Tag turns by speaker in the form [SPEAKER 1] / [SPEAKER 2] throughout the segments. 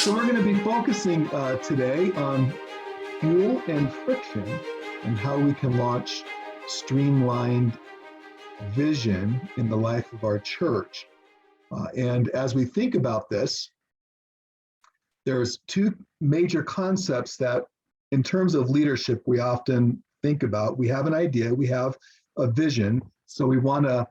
[SPEAKER 1] So we're going to be focusing today on fuel and friction and how we can launch streamlined vision in the life of our church. And as we think about this, there's two major concepts that in terms of leadership, we often think about. We have an idea, we have a vision. So we want to,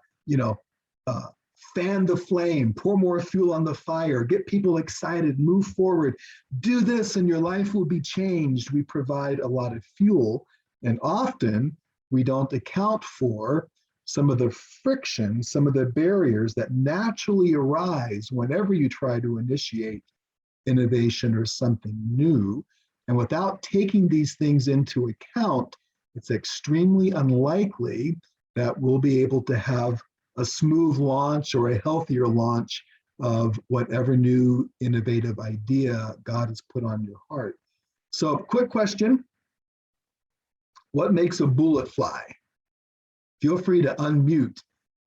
[SPEAKER 1] fan the flame, pour more fuel on the fire, get people excited, move forward, do this and your life will be changed. We provide a lot of fuel, and often we don't account for some of the friction, some of the barriers that naturally arise whenever you try to initiate innovation or something new. And without taking these things into account, it's extremely unlikely that we'll be able to have a smooth launch or a healthier launch of whatever new innovative idea God has put on your heart. So, quick question. What makes a bullet fly? Feel free to unmute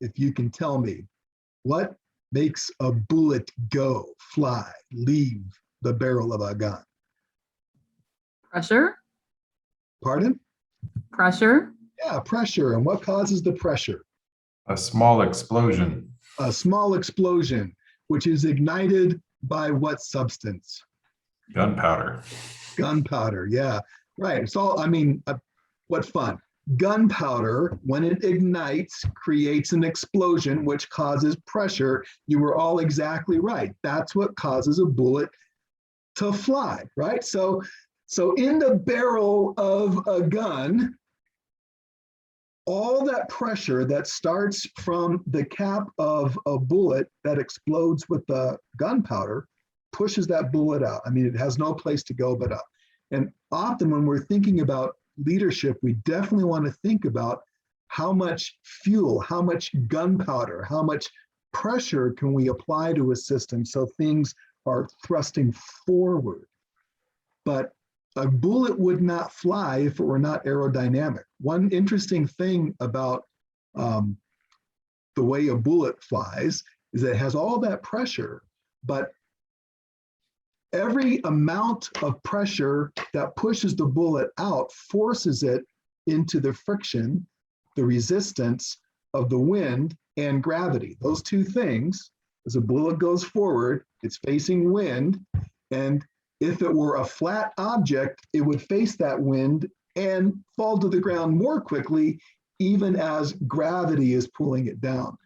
[SPEAKER 1] if you can tell me. What makes a bullet go, fly, leave the barrel of a gun?
[SPEAKER 2] Pressure.
[SPEAKER 1] Pardon?
[SPEAKER 2] Pressure.
[SPEAKER 1] Yeah, pressure. And what causes the pressure?
[SPEAKER 3] A small explosion.
[SPEAKER 1] A small explosion, which is ignited by what substance?
[SPEAKER 3] Gunpowder.
[SPEAKER 1] Gunpowder, yeah. Right. So, what fun. Gunpowder, when it ignites, creates an explosion, which causes pressure. You were all exactly right. That's what causes a bullet to fly, right? So in the barrel of a gun, all that pressure that starts from the cap of a bullet that explodes with the gunpowder pushes that bullet out. It has no place to go but up. And often when we're thinking about leadership, we definitely want to think about how much fuel, how much gunpowder, how much pressure can we apply to a system so things are thrusting forward. But a bullet would not fly if it were not aerodynamic. One interesting thing about the way a bullet flies is that it has all that pressure, but every amount of pressure that pushes the bullet out forces it into the friction, the resistance of the wind and gravity. Those two things, as a bullet goes forward, it's facing wind, and if it were a flat object, it would face that wind and fall to the ground more quickly, even as gravity is pulling it down.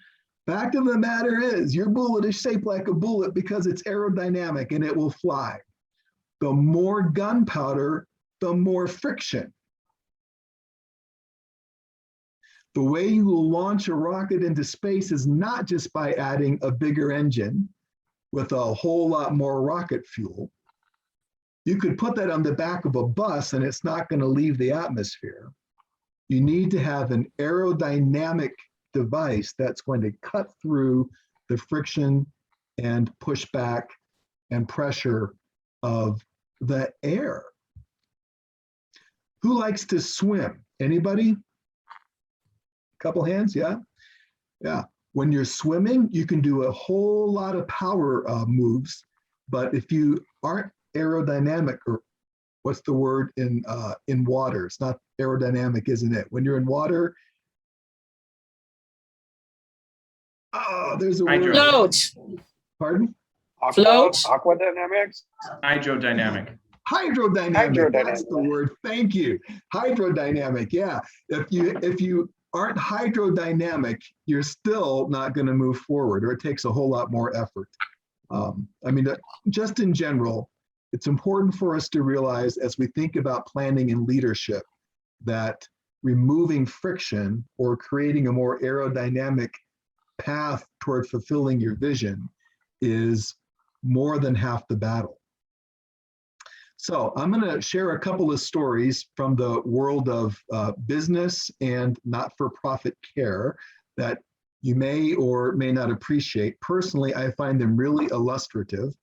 [SPEAKER 1] Fact of the matter is, your bullet is shaped like a bullet because it's aerodynamic and it will fly. The more gunpowder, the more friction. The way you will launch a rocket into space is not just by adding a bigger engine with a whole lot more rocket fuel. You could put that on the back of a bus and it's not going to leave the atmosphere. You need to have an aerodynamic device that's going to cut through the friction and pushback and pressure of the air. Who likes to swim? Anybody? Couple hands, yeah? Yeah. When you're swimming, you can do a whole lot of power moves, but if you aren't aerodynamic, or what's the word in water? It's not aerodynamic, isn't it? When you're in water, there's a word.
[SPEAKER 2] Float.
[SPEAKER 1] Pardon?
[SPEAKER 2] Float.
[SPEAKER 4] Aquadynamics.
[SPEAKER 5] Hydrodynamic.
[SPEAKER 1] Hydrodynamic. That's the word. Thank you. Hydrodynamic. Yeah. If you aren't hydrodynamic, you're still not going to move forward, or it takes a whole lot more effort. Just in general, it's important for us to realize as we think about planning and leadership that removing friction or creating a more aerodynamic path toward fulfilling your vision is more than half the battle. So I'm going to share a couple of stories from the world of business and not-for-profit care that you may or may not appreciate. Personally, I find them really illustrative.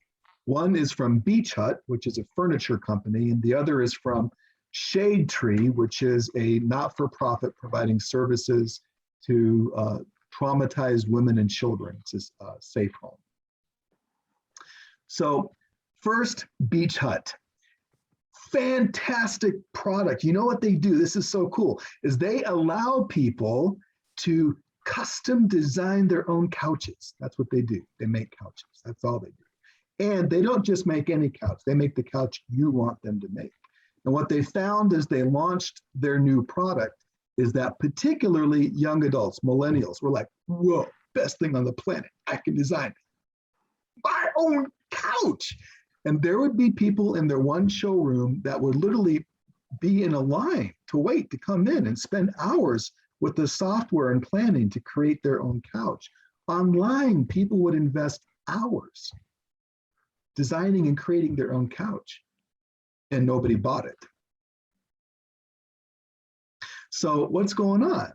[SPEAKER 1] One is from Beach Hut, which is a furniture company, and the other is from Shade Tree, which is a not-for-profit providing services to traumatized women and children. It's a safe home. So First, Beach Hut. Fantastic product. You know what they do? This is so cool, is they allow people to custom design their own couches. That's what they do. They make couches. That's all they do. And they don't just make any couch. They make the couch you want them to make. And what they found as they launched their new product is that particularly young adults, millennials, were like, whoa, best thing on the planet. I can design my own couch. And there would be people in their one showroom that would literally be in a line to wait to come in and spend hours with the software and planning to create their own couch. Online, people would invest hours designing and creating their own couch, and nobody bought it. So what's going on?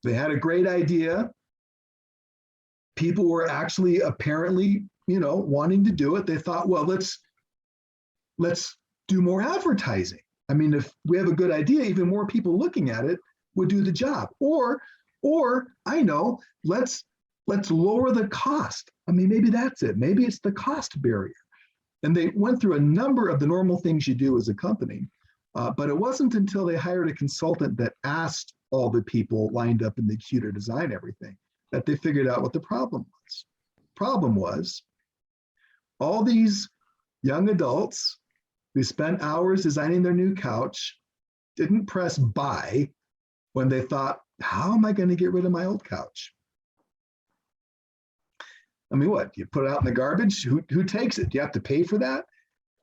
[SPEAKER 1] They had a great idea. People were actually apparently, wanting to do it. They thought, well, let's do more advertising. I mean, if we have a good idea, even more people looking at it would do the job. Or I know, let's lower the cost. I mean, maybe that's it. Maybe it's the cost barrier. And they went through a number of the normal things you do as a company. But it wasn't until they hired a consultant that asked all the people lined up in the queue to design everything that they figured out what the problem was. Problem was, all these young adults who spent hours designing their new couch didn't press buy when they thought, how am I going to get rid of my old couch? I mean, what? You put it out in the garbage? Who takes it? Do you have to pay for that?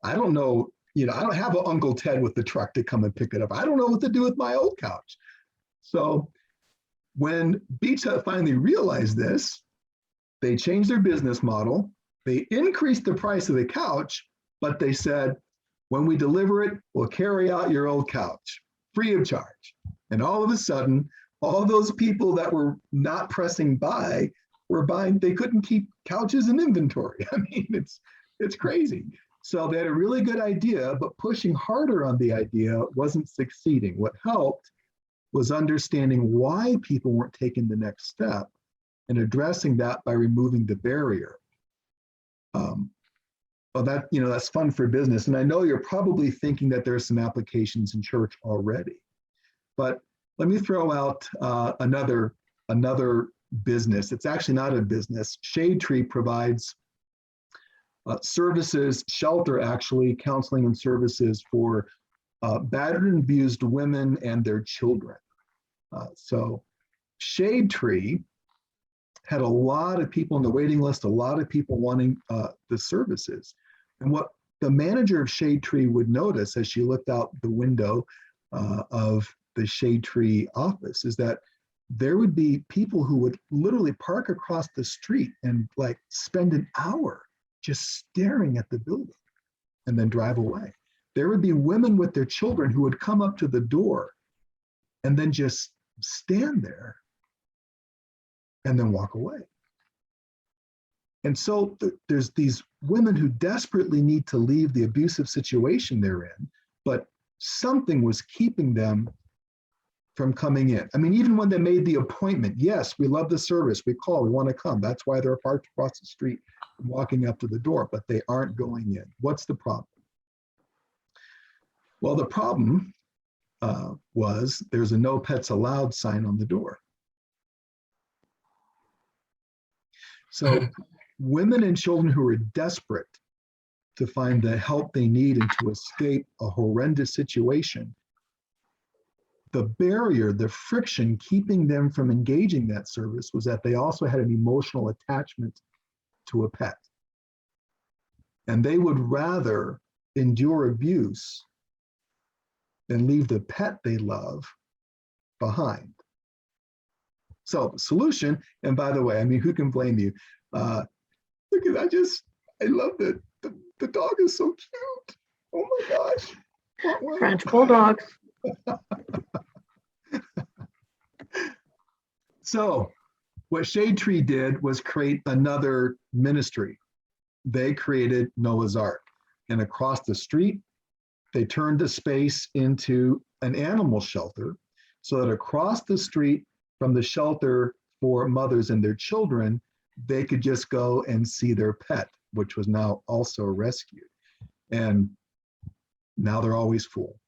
[SPEAKER 1] I don't know. I don't have an Uncle Ted with the truck to come and pick it up. I don't know what to do with my old couch. So when Beach Hut finally realized this, they changed their business model. They increased the price of the couch, but they said, when we deliver it, we'll carry out your old couch free of charge. And all of a sudden, all those people that were not pressing buy were buying. They couldn't keep couches in inventory. I mean, it's crazy. So they had a really good idea, but pushing harder on the idea wasn't succeeding. What helped was understanding why people weren't taking the next step and addressing that by removing the barrier. Well, that's fun for business. And I know you're probably thinking that there are some applications in church already, but let me throw out another business. It's actually not a business. Shade Tree provides services, shelter actually, counseling and services for battered and abused women and their children. So Shade Tree had a lot of people on the waiting list, a lot of people wanting the services. And what the manager of Shade Tree would notice as she looked out the window of the Shade Tree office is that there would be people who would literally park across the street and like spend an hour just staring at the building and then drive away. There would be women with their children who would come up to the door and then just stand there and then walk away. And so there's these women who desperately need to leave the abusive situation they're in, but something was keeping them from coming in. I mean, even when they made the appointment, yes, we love the service, we call, we want to come. That's why they're parked across the street and walking up to the door, but they aren't going in. What's the problem? Well, the problem was there's a no pets allowed sign on the door. So women and children who are desperate to find the help they need and to escape a horrendous situation, the barrier, the friction keeping them from engaging that service was that they also had an emotional attachment to a pet. And they would rather endure abuse than leave the pet they love behind. So solution, and by the way, I mean, who can blame you? Look at that, I love that. The dog is so cute. Oh my gosh.
[SPEAKER 4] French bulldogs.
[SPEAKER 1] So what Shade Tree did was create another ministry. They created Noah's Ark. And across the street, they turned the space into an animal shelter so that across the street from the shelter for mothers and their children, they could just go and see their pet, which was now also rescued. And now they're always full.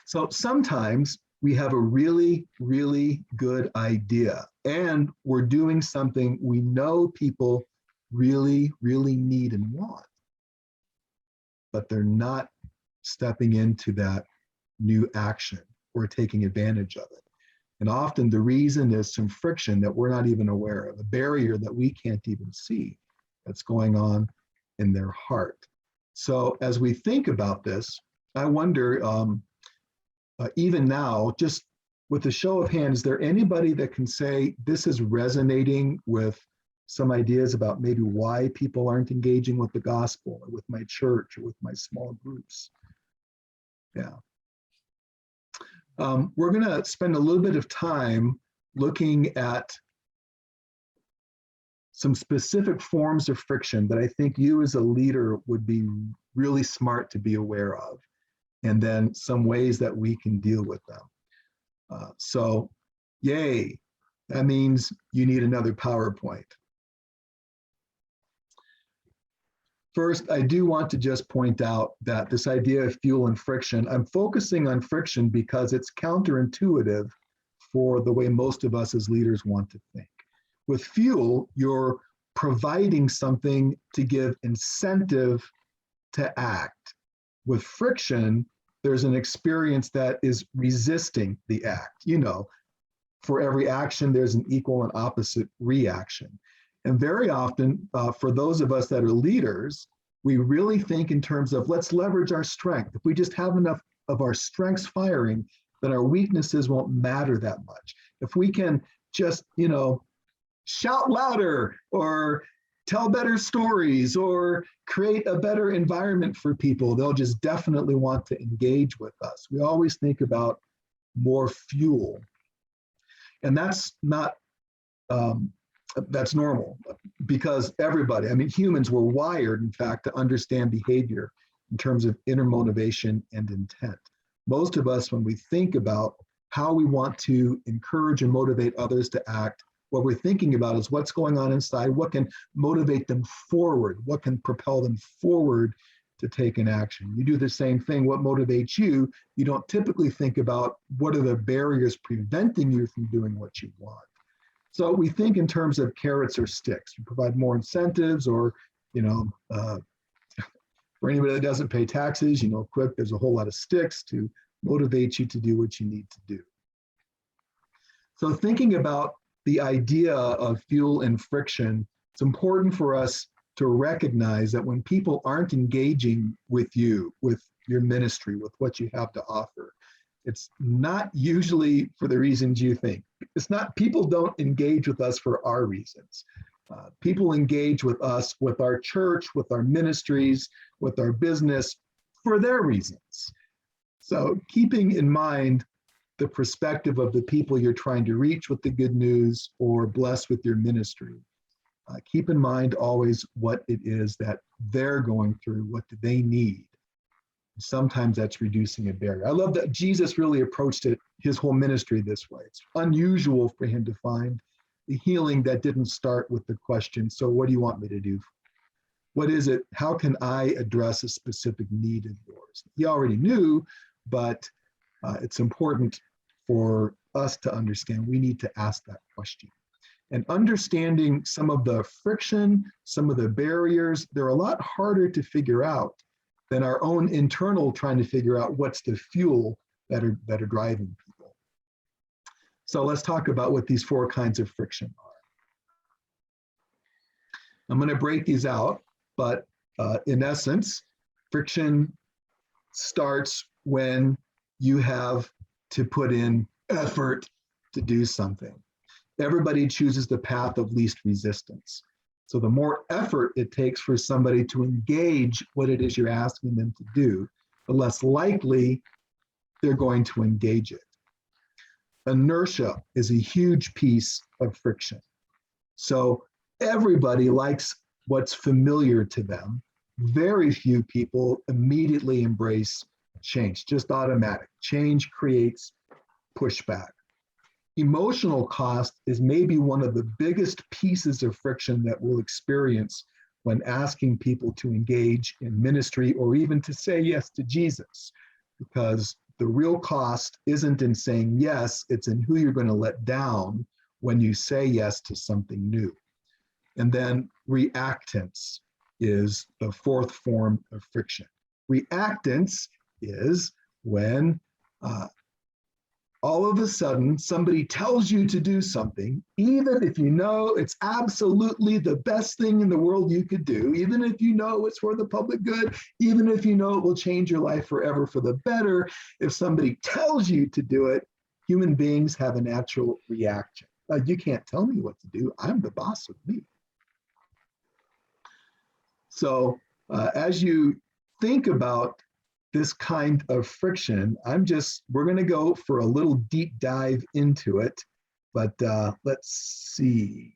[SPEAKER 1] So sometimes we have a really, really good idea, and we're doing something we know people really, really need and want, but they're not stepping into that new action or taking advantage of it. And often the reason is some friction that we're not even aware of, a barrier that we can't even see that's going on in their heart. So as we think about this, I wonder, even now, just with a show of hands, is there anybody that can say this is resonating with some ideas about maybe why people aren't engaging with the gospel or with my church or with my small groups? Yeah. We're going to spend a little bit of time looking at some specific forms of friction that I think you as a leader would be really smart to be aware of, and then some ways that we can deal with them. So, yay, that means you need another PowerPoint. First, I do want to just point out that this idea of fuel and friction, I'm focusing on friction because it's counterintuitive for the way most of us as leaders want to think. With fuel, you're providing something to give incentive to act. With friction, there's an experience that is resisting the act. You know, for every action, there's an equal and opposite reaction. And very often, for those of us that are leaders, we really think in terms of let's leverage our strength. If we just have enough of our strengths firing, then our weaknesses won't matter that much. If we can just, you know, shout louder or tell better stories or create a better environment for people, they'll just definitely want to engage with us. We always think about more fuel. And that's not, that's normal because everybody, I mean, humans were wired, in fact, to understand behavior in terms of inner motivation and intent. Most of us, when we think about how we want to encourage and motivate others to act, what we're thinking about is what's going on inside, what can motivate them forward, what can propel them forward to take an action. You do the same thing, what motivates you, you don't typically think about what are the barriers preventing you from doing what you want. So we think in terms of carrots or sticks. You provide more incentives or, you know, for anybody that doesn't pay taxes, you know, quick, there's a whole lot of sticks to motivate you to do what you need to do. So thinking about the idea of fuel and friction, it's important for us to recognize that when people aren't engaging with you, with your ministry, with what you have to offer, it's not usually for the reasons you think. It's not, people don't engage with us for our reasons. People engage with us, with our church, with our ministries, with our business for their reasons. So keeping in mind the perspective of the people you're trying to reach with the good news or bless with your ministry. Keep in mind always what it is that they're going through, what do they need. Sometimes that's reducing a barrier. I love that Jesus really approached it, his whole ministry this way. It's unusual for him to find the healing that didn't start with the question, so what do you want me to do? What is it? How can I address a specific need of yours? He already knew, but it's important for us to understand. We need to ask that question. And understanding some of the friction, some of the barriers, they're a lot harder to figure out than our own internal trying to figure out what's the fuel that are driving people. So let's talk about what these 4 kinds of friction are. I'm going to break these out, but in essence, friction starts when you have to put in effort to do something. Everybody chooses the path of least resistance. So the more effort it takes for somebody to engage what it is you're asking them to do, the less likely they're going to engage it. Inertia is a huge piece of friction. So everybody likes what's familiar to them. Very few people immediately embrace change, just automatic. Change creates pushback. Emotional cost is maybe one of the biggest pieces of friction that we'll experience when asking people to engage in ministry or even to say yes to Jesus, because the real cost isn't in saying yes, it's in who you're going to let down when you say yes to something new. And then reactance is the fourth form of friction. Reactance is when all of a sudden somebody tells you to do something, even if you know it's absolutely the best thing in the world you could do, even if you know it's for the public good, even if you know it will change your life forever for the better, if somebody tells you to do it, human beings have a natural reaction. You can't tell me what to do. I'm the boss of me. So as you think about this kind of friction, we're going to go for a little deep dive into it, but let's see.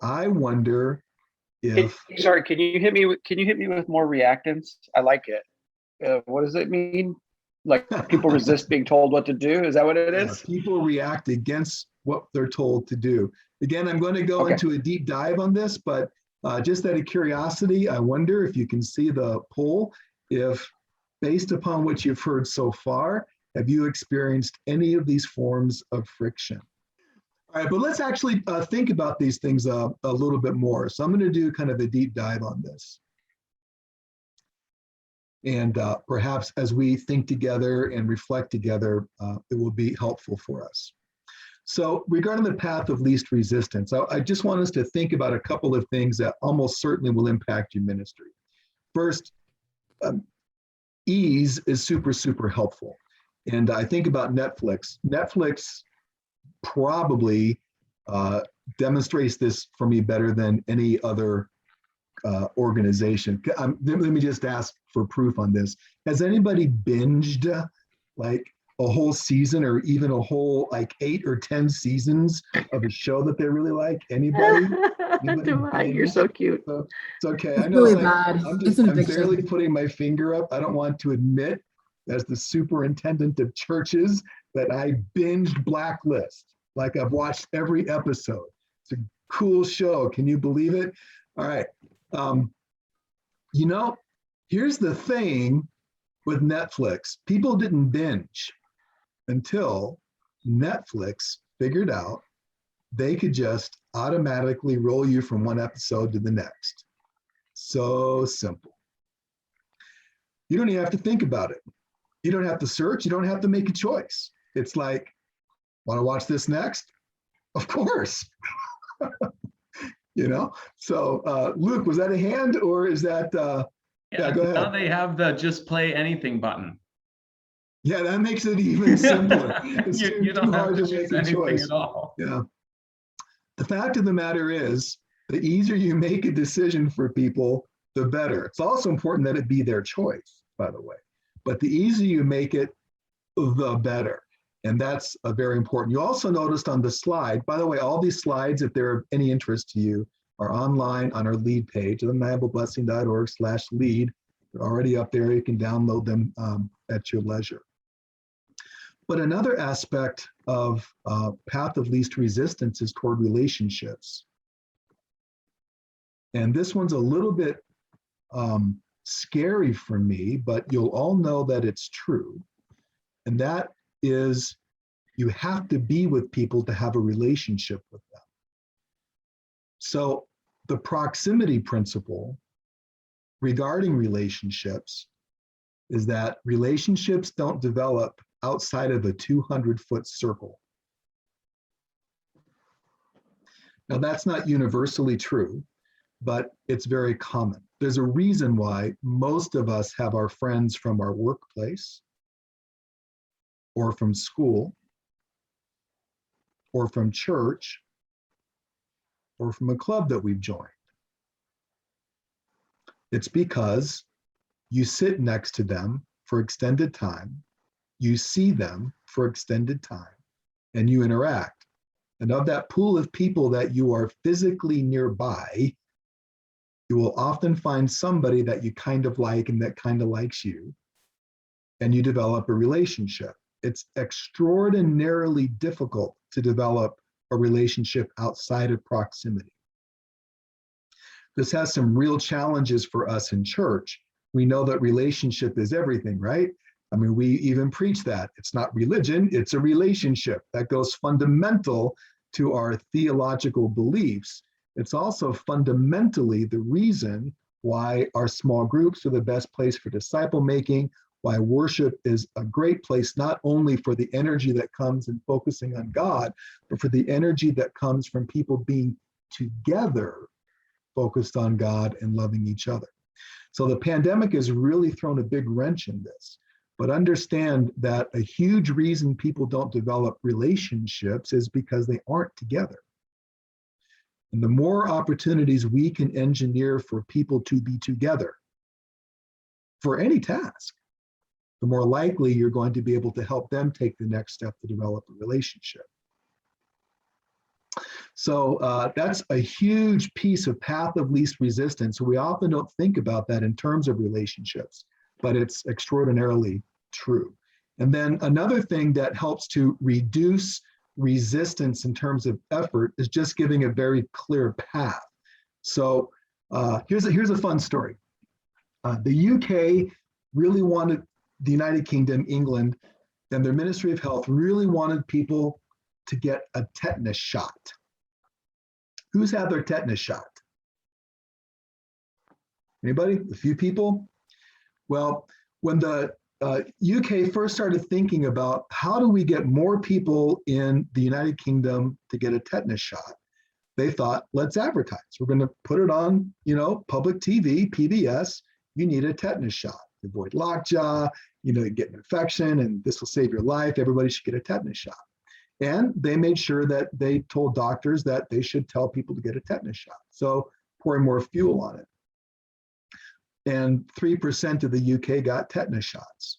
[SPEAKER 1] I wonder if.
[SPEAKER 4] Sorry, can you hit me with more reactance? I like it. What does it mean? Like people resist being told what to do? Is that what it is?
[SPEAKER 1] People react against what they're told to do. Again, I'm going to go into a deep dive on this, but just out of curiosity, I wonder if you can see the poll, if based upon what you've heard so far, have you experienced any of these forms of friction? All right, but let's actually think about these things a little bit more. So I'm going to do kind of a deep dive on this. And perhaps as we think together and reflect together, it will be helpful for us. So regarding the path of least resistance, I just want us to think about a couple of things that almost certainly will impact your ministry. First, ease is super, super helpful. And I think about Netflix. Netflix probably demonstrates this for me better than any other organization. Let me just ask for proof on this. Has anybody binged like a whole season or even a whole like 8 or 10 seasons of a show that they really like? Anybody?
[SPEAKER 2] You're so cute.
[SPEAKER 1] It's okay.
[SPEAKER 2] It's
[SPEAKER 1] I know
[SPEAKER 2] really
[SPEAKER 1] like,
[SPEAKER 2] bad.
[SPEAKER 1] I'm
[SPEAKER 2] It's an
[SPEAKER 1] barely
[SPEAKER 2] addiction.
[SPEAKER 1] putting my finger up. I don't want to admit, as the superintendent of churches, that I binged Blacklist. Like I've watched every episode. It's a cool show. Can you believe it? All right. Here's the thing with Netflix. People didn't binge until Netflix figured out they could just automatically roll you from one episode to the next. So simple. You don't even have to think about it. You don't have to search. You don't have to make a choice. It's like, want to watch this next? Of course. So Luke, was that a hand or is that yeah, go ahead.
[SPEAKER 5] Now they have the just play anything button.
[SPEAKER 1] Yeah, that makes it even simpler. It's
[SPEAKER 5] you don't
[SPEAKER 1] too
[SPEAKER 5] have
[SPEAKER 1] hard
[SPEAKER 5] to
[SPEAKER 1] to make
[SPEAKER 5] choose
[SPEAKER 1] a
[SPEAKER 5] anything
[SPEAKER 1] choice.
[SPEAKER 5] at all.
[SPEAKER 1] Yeah. The fact of the matter is, the easier you make a decision for people, the better. It's also important that it be their choice, by the way. But the easier you make it, the better. And that's very important. You also noticed on the slide, by the way, all these slides, if they're of any interest to you, are online on our lead page, undeniableblessing.org/lead. They're already up there. You can download them at your leisure. But another aspect of path of least resistance is toward relationships. And this one's a little bit scary for me, but you'll all know that it's true. And that is, you have to be with people to have a relationship with them. So the proximity principle regarding relationships is that relationships don't develop outside of a 200-foot circle. Now, that's not universally true, but it's very common. There's a reason why most of us have our friends from our workplace, or from school, or from church, or from a club that we've joined. It's because you sit next to them for extended time, you see them for extended time, and you interact. And of that pool of people that you are physically nearby, you will often find somebody that you kind of like and that kind of likes you, and you develop a relationship. it's extraordinarily difficult to develop a relationship outside of proximity. This has some real challenges for us in church. We know that relationship is everything, right? I mean, we even preach that. It's not religion, it's a relationship that goes fundamental to our theological beliefs. It's also fundamentally the reason why our small groups are the best place for disciple making, why worship is a great place, not only for the energy that comes in focusing on God, but for the energy that comes from people being together, focused on God and loving each other. So the pandemic has really thrown a big wrench in this. But understand that a huge reason people don't develop relationships is because they aren't together. And the more opportunities we can engineer for people to be together for any task, the more likely you're going to be able to help them take the next step to develop a relationship. So that's a huge piece of path of least resistance. We often don't think about that in terms of relationships, but it's extraordinarily true. And then another thing that helps to reduce resistance in terms of effort is just giving a very clear path. So here's a fun story. The UK really wanted, the United Kingdom, England, and their Ministry of Health really wanted people to get a tetanus shot. Who's had their tetanus shot? Anybody? A few people? Well, when the UK first started thinking about how do we get more people in the United Kingdom to get a tetanus shot, they thought, let's advertise. We're going to put it on, public TV, PBS. You need a tetanus shot. Avoid lockjaw, get an infection, and this will save your life. Everybody should get a tetanus shot. And they made sure that they told doctors that they should tell people to get a tetanus shot. So pouring more fuel on it. And 3% of the UK got tetanus shots.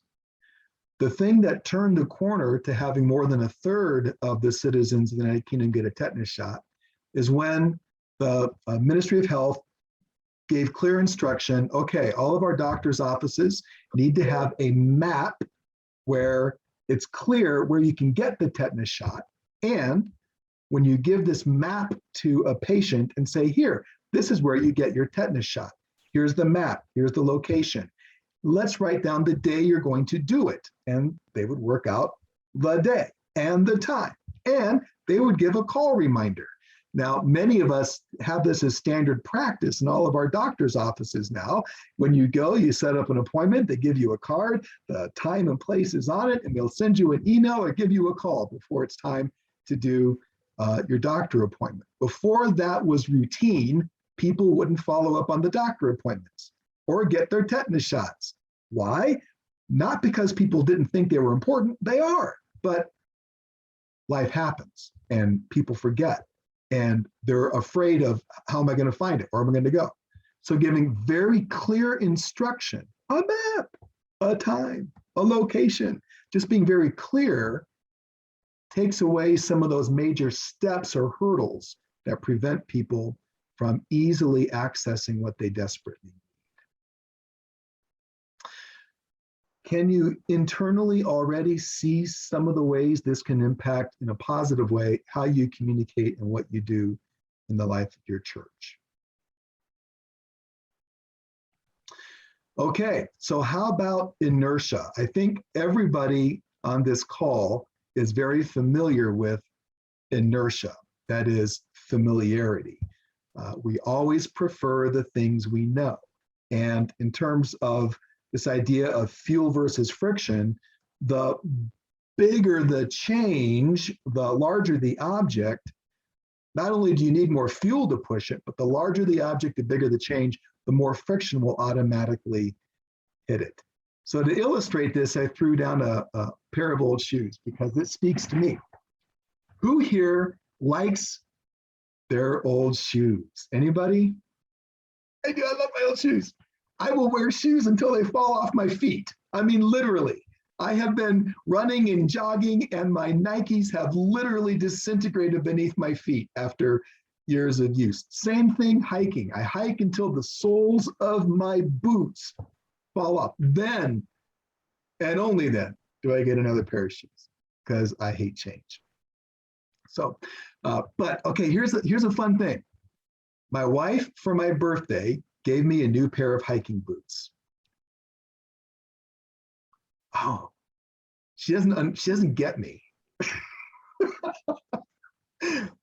[SPEAKER 1] The thing that turned the corner to having more than a third of the citizens of the United Kingdom get a tetanus shot is when the Ministry of Health gave clear instruction, okay, all of our doctors' offices need to have a map where it's clear where you can get the tetanus shot. And when you give this map to a patient and say, here, this is where you get your tetanus shot. Here's the map, here's the location. Let's write down the day you're going to do it. And they would work out the day and the time. And they would give a call reminder. Now, many of us have this as standard practice in all of our doctor's offices now. When you go, you set up an appointment, they give you a card, the time and place is on it, and they'll send you an email or give you a call before it's time to do your doctor appointment. Before that was routine, people wouldn't follow up on the doctor appointments or get their tetanus shots. Why? Not because people didn't think they were important, they are, but life happens and people forget. And they're afraid of, how am I going to find it? Where am I going to go? So giving very clear instruction, a map, a time, a location, just being very clear takes away some of those major steps or hurdles that prevent people from easily accessing what they desperately need. Can you internally already see some of the ways this can impact in a positive way how you communicate and what you do in the life of your church? Okay, so how about inertia? I think everybody on this call is very familiar with inertia, that is familiarity. We always prefer the things we know. And in terms of this idea of fuel versus friction, the bigger the change, the larger the object. Not only do you need more fuel to push it, but the larger the object, the bigger the change, the more friction will automatically hit it. So to illustrate this, I threw down a pair of old shoes because it speaks to me. Who here likes their old shoes? Anybody? I do, I love my old shoes. I will wear shoes until they fall off my feet. I mean, literally. I have been running and jogging and my Nikes have literally disintegrated beneath my feet after years of use. Same thing hiking. I hike until the soles of my boots fall off. Then, and only then, do I get another pair of shoes? Because I hate change. So, but okay, here's a fun thing. My wife, for my birthday, gave me a new pair of hiking boots. Oh, she doesn't get me.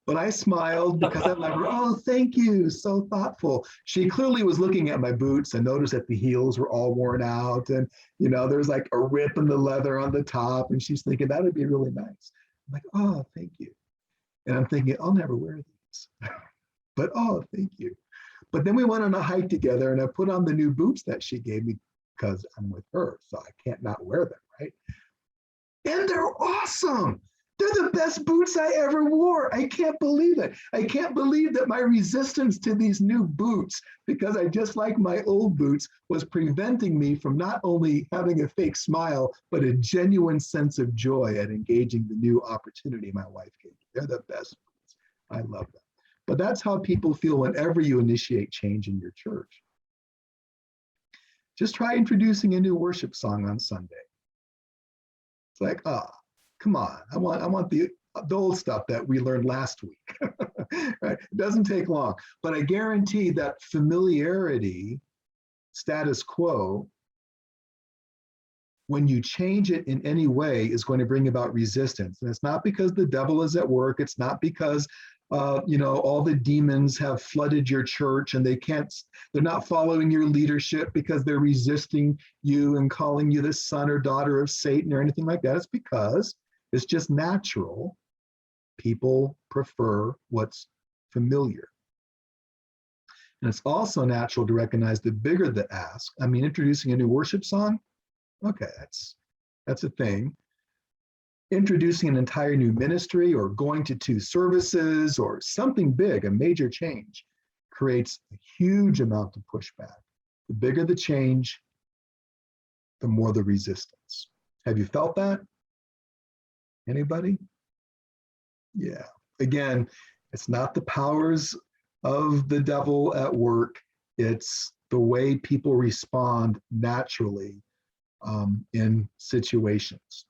[SPEAKER 1] But I smiled because I let her, oh, thank you, so thoughtful. She clearly was looking at my boots and noticed that the heels were all worn out and, there's like a rip in the leather on the top. And she's thinking that would be really nice. I'm like, oh, thank you. And I'm thinking, I'll never wear these. But, oh, thank you. But then we went on a hike together and I put on the new boots that she gave me because I'm with her. So I can't not wear them, right? And they're awesome. They're the best boots I ever wore. I can't believe it. I can't believe that my resistance to these new boots, because I just like my old boots, was preventing me from not only having a fake smile, but a genuine sense of joy at engaging the new opportunity my wife gave me. They're the best boots. I love them. But that's how people feel whenever you initiate change in your church. Just try introducing a new worship song on Sunday. It's like, come on, I want the old stuff that we learned last week. Right? It doesn't take long, but I guarantee that familiarity, status quo, when you change it in any way, is going to bring about resistance. And it's not because the devil is at work. It's not because all the demons have flooded your church and they're not following your leadership because they're resisting you and calling you the son or daughter of Satan or anything like that. It's because it's just natural. People prefer what's familiar. And it's also natural to recognize the bigger the ask. I mean, introducing a new worship song, okay, that's a thing. Introducing an entire new ministry or going to 2 services or something big, a major change, creates a huge amount of pushback. The bigger the change, the more the resistance. Have you felt that? Anybody? Yeah. Again, it's not the powers of the devil at work. It's the way people respond naturally in situations.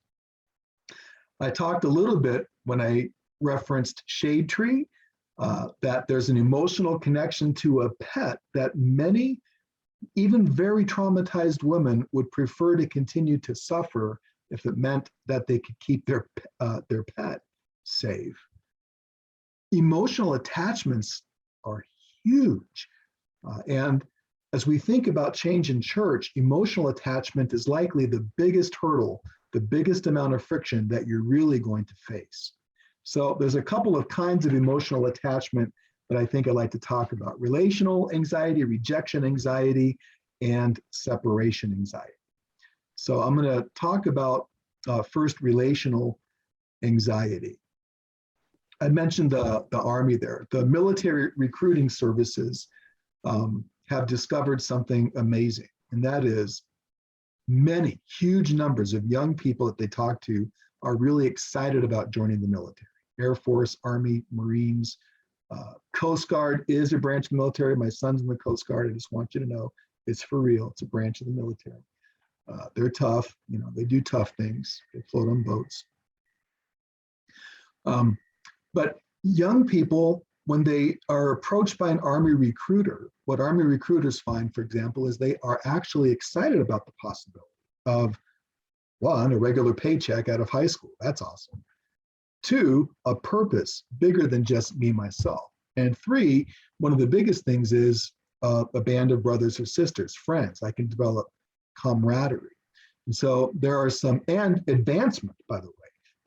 [SPEAKER 1] I talked a little bit when I referenced Shade Tree, that there's an emotional connection to a pet that many, even very traumatized women, would prefer to continue to suffer if it meant that they could keep their pet safe. Emotional attachments are huge. And as we think about change in church, emotional attachment is likely the biggest hurdle, the biggest amount of friction that you're really going to face. So there's a couple of kinds of emotional attachment that I think I'd like to talk about: relational anxiety, rejection anxiety, and separation anxiety. So I'm going to talk about first relational anxiety. I mentioned the Army there. The military recruiting services have discovered something amazing, and that is many huge numbers of young people that they talk to are really excited about joining the military. Air Force, Army, Marines, Coast Guard is a branch of the military. My son's in the Coast Guard. I just want you to know it's for real. It's a branch of the military. They're tough. They do tough things. They float on boats. But young people, when they are approached by an Army recruiter, what Army recruiters find, for example, is they are actually excited about the possibility of, 1, a regular paycheck out of high school. That's awesome. 2, a purpose bigger than just me, myself. And 3, one of the biggest things is a band of brothers or sisters, friends. I can develop camaraderie. And so there are some, and advancement, by the way.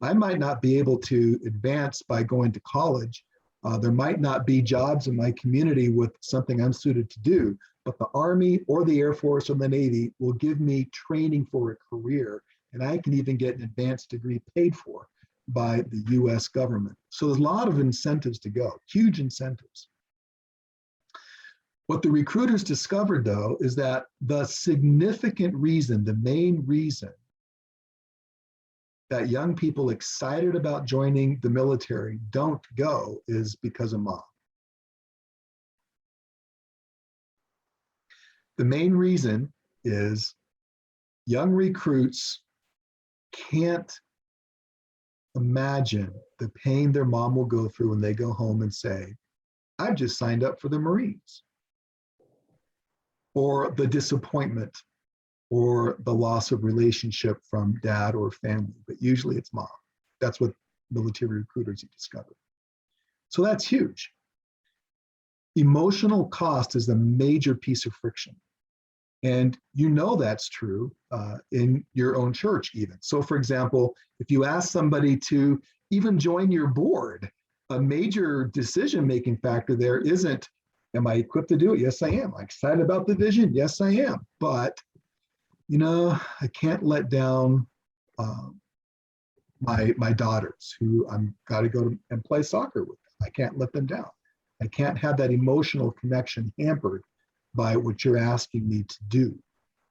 [SPEAKER 1] I might not be able to advance by going to college. There might not be jobs in my community with something I'm suited to do, but the Army or the Air Force or the Navy will give me training for a career, and I can even get an advanced degree paid for by the US government. So there's a lot of incentives to go, huge incentives. What the recruiters discovered, though, is that the significant reason, the main reason that young people excited about joining the military don't go is because of mom. The main reason is young recruits can't imagine the pain their mom will go through when they go home and say, I've just signed up for the Marines. Or the disappointment or the loss of relationship from dad or family, but usually it's mom. That's what military recruiters have discovered. So that's huge. Emotional cost is a major piece of friction. And you know that's true in your own church even. So for example, if you ask somebody to even join your board, a major decision-making factor there isn't, am I equipped to do it? Yes, I am. I'm excited about the vision. Yes, I am. But, you know, I can't let down my daughters who I'm got to go and play soccer with. I can't let them down. I can't have that emotional connection hampered by what you're asking me to do.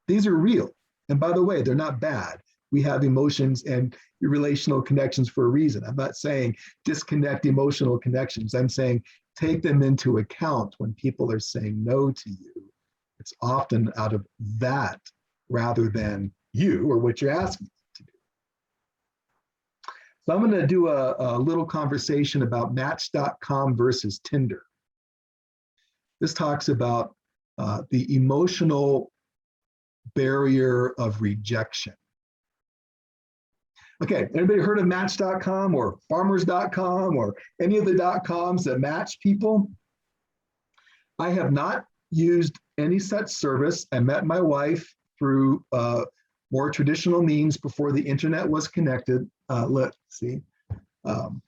[SPEAKER 1] These are real. And by the way, they're not bad. We have emotions and relational connections for a reason. I'm not saying disconnect emotional connections. I'm saying take them into account when people are saying no to you. It's often out of that rather than you or what you're asking to do. So I'm going to do a little conversation about Match.com versus Tinder. This talks about the emotional barrier of rejection. Okay, anybody heard of Match.com or Farmers.com or any of the .coms that match people? I have not used any such service. I met my wife through more traditional means before the internet was connected. Let's see. I'm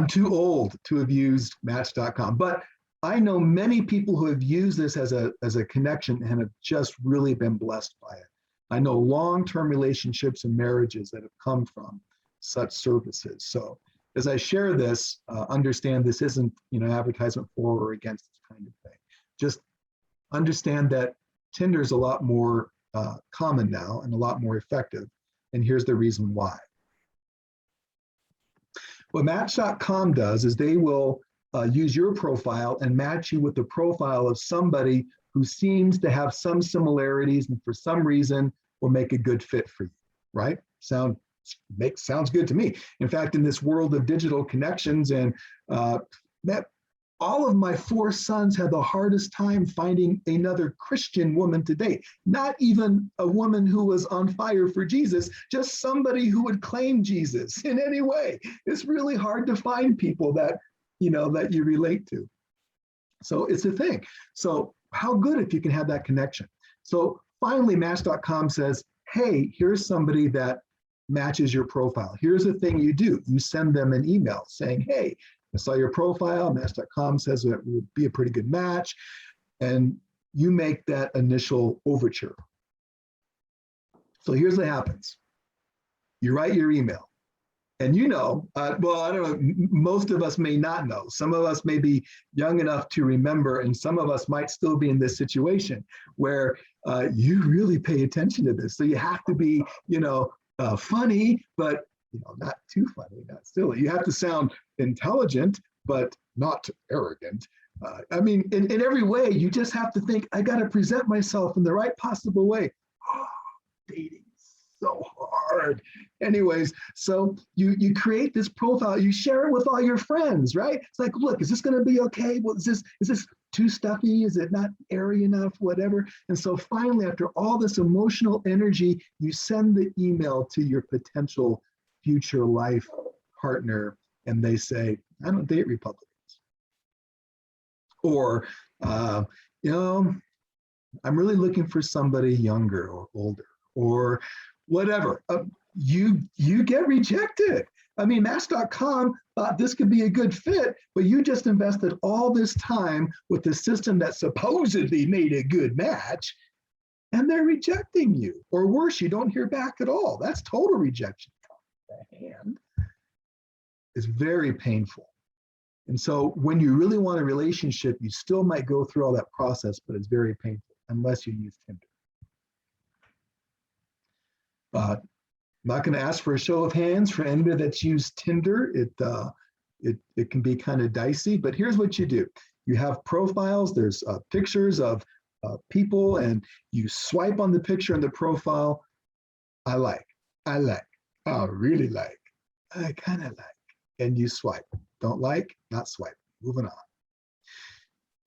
[SPEAKER 1] too old to have used Match.com, but I know many people who have used this as a connection and have just really been blessed by it. I know long-term relationships and marriages that have come from such services. So as I share this, understand this isn't, advertisement for or against this kind of thing. Just understand that Tinder is a lot more common now and a lot more effective. And here's the reason why. What Match.com does is they will use your profile and match you with the profile of somebody who seems to have some similarities and for some reason will make a good fit for you, right? Sounds good to me. In fact, in this world of digital connections and all of my 4 sons had the hardest time finding another Christian woman to date. Not even a woman who was on fire for Jesus, just somebody who would claim Jesus in any way. It's really hard to find people that you relate to. So it's a thing. So how good if you can have that connection? So finally, Match.com says, hey, here's somebody that matches your profile. Here's the thing you do. You send them an email saying, hey, I saw your profile. Match.com says it would be a pretty good match. And you make that initial overture. So here's what happens. You write your email. And well, I don't know, most of us may not know. Some of us may be young enough to remember, and some of us might still be in this situation where you really pay attention to this. So you have to be, funny, but not too funny, not silly. You have to sound intelligent, but not arrogant. In every way, you just have to think, I got to present myself in the right possible way. Oh, dating. So hard. Anyways, so you create this profile, you share it with all your friends, right? It's like, look, is this going to be okay? Well, is this too stuffy? Is it not airy enough? Whatever. And so finally, after all this emotional energy, you send the email to your potential future life partner, and they say, I don't date Republicans. Or, I'm really looking for somebody younger or older, or whatever. You get rejected. Match.com thought this could be a good fit, but you just invested all this time with the system that supposedly made a good match, and they're rejecting you. Or worse, you don't hear back at all. That's total rejection. And it's very painful. And so when you really want a relationship, you still might go through all that process, but it's very painful unless you use Tinder. I'm not going to ask for a show of hands for anybody that's used Tinder. It can be kind of dicey, but here's what you do. You have profiles. There's pictures of people, and you swipe on the picture in the profile I like. I like, I really like, I kind of like, and you swipe. Don't like, not swipe. Moving on.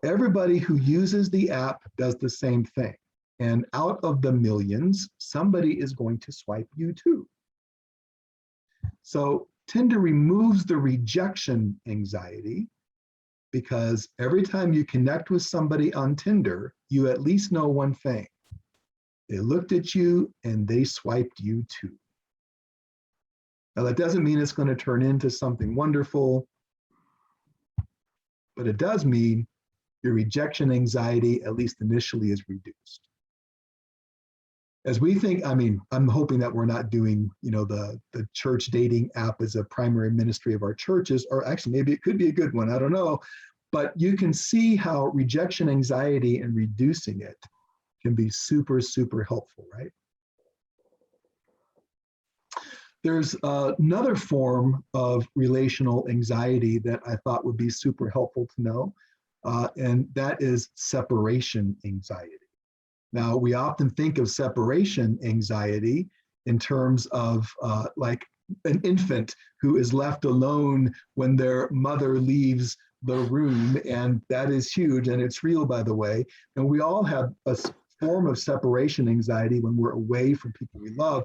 [SPEAKER 1] Everybody who uses the app does the same thing. And out of the millions, somebody is going to swipe you too. So Tinder removes the rejection anxiety because every time you connect with somebody on Tinder, you at least know one thing. They looked at you and they swiped you too. Now that doesn't mean it's going to turn into something wonderful, but it does mean your rejection anxiety, at least initially, is reduced. As we think, I mean, I'm hoping that we're not doing, the church dating app as a primary ministry of our churches, or actually maybe it could be a good one, I don't know. But you can see how rejection anxiety and reducing it can be super, super helpful, right? There's another form of relational anxiety that I thought would be super helpful to know, and that is separation anxiety. Now, we often think of separation anxiety in terms of like an infant who is left alone when their mother leaves the room, and that is huge, and it's real, by the way. And we all have a form of separation anxiety when we're away from people we love.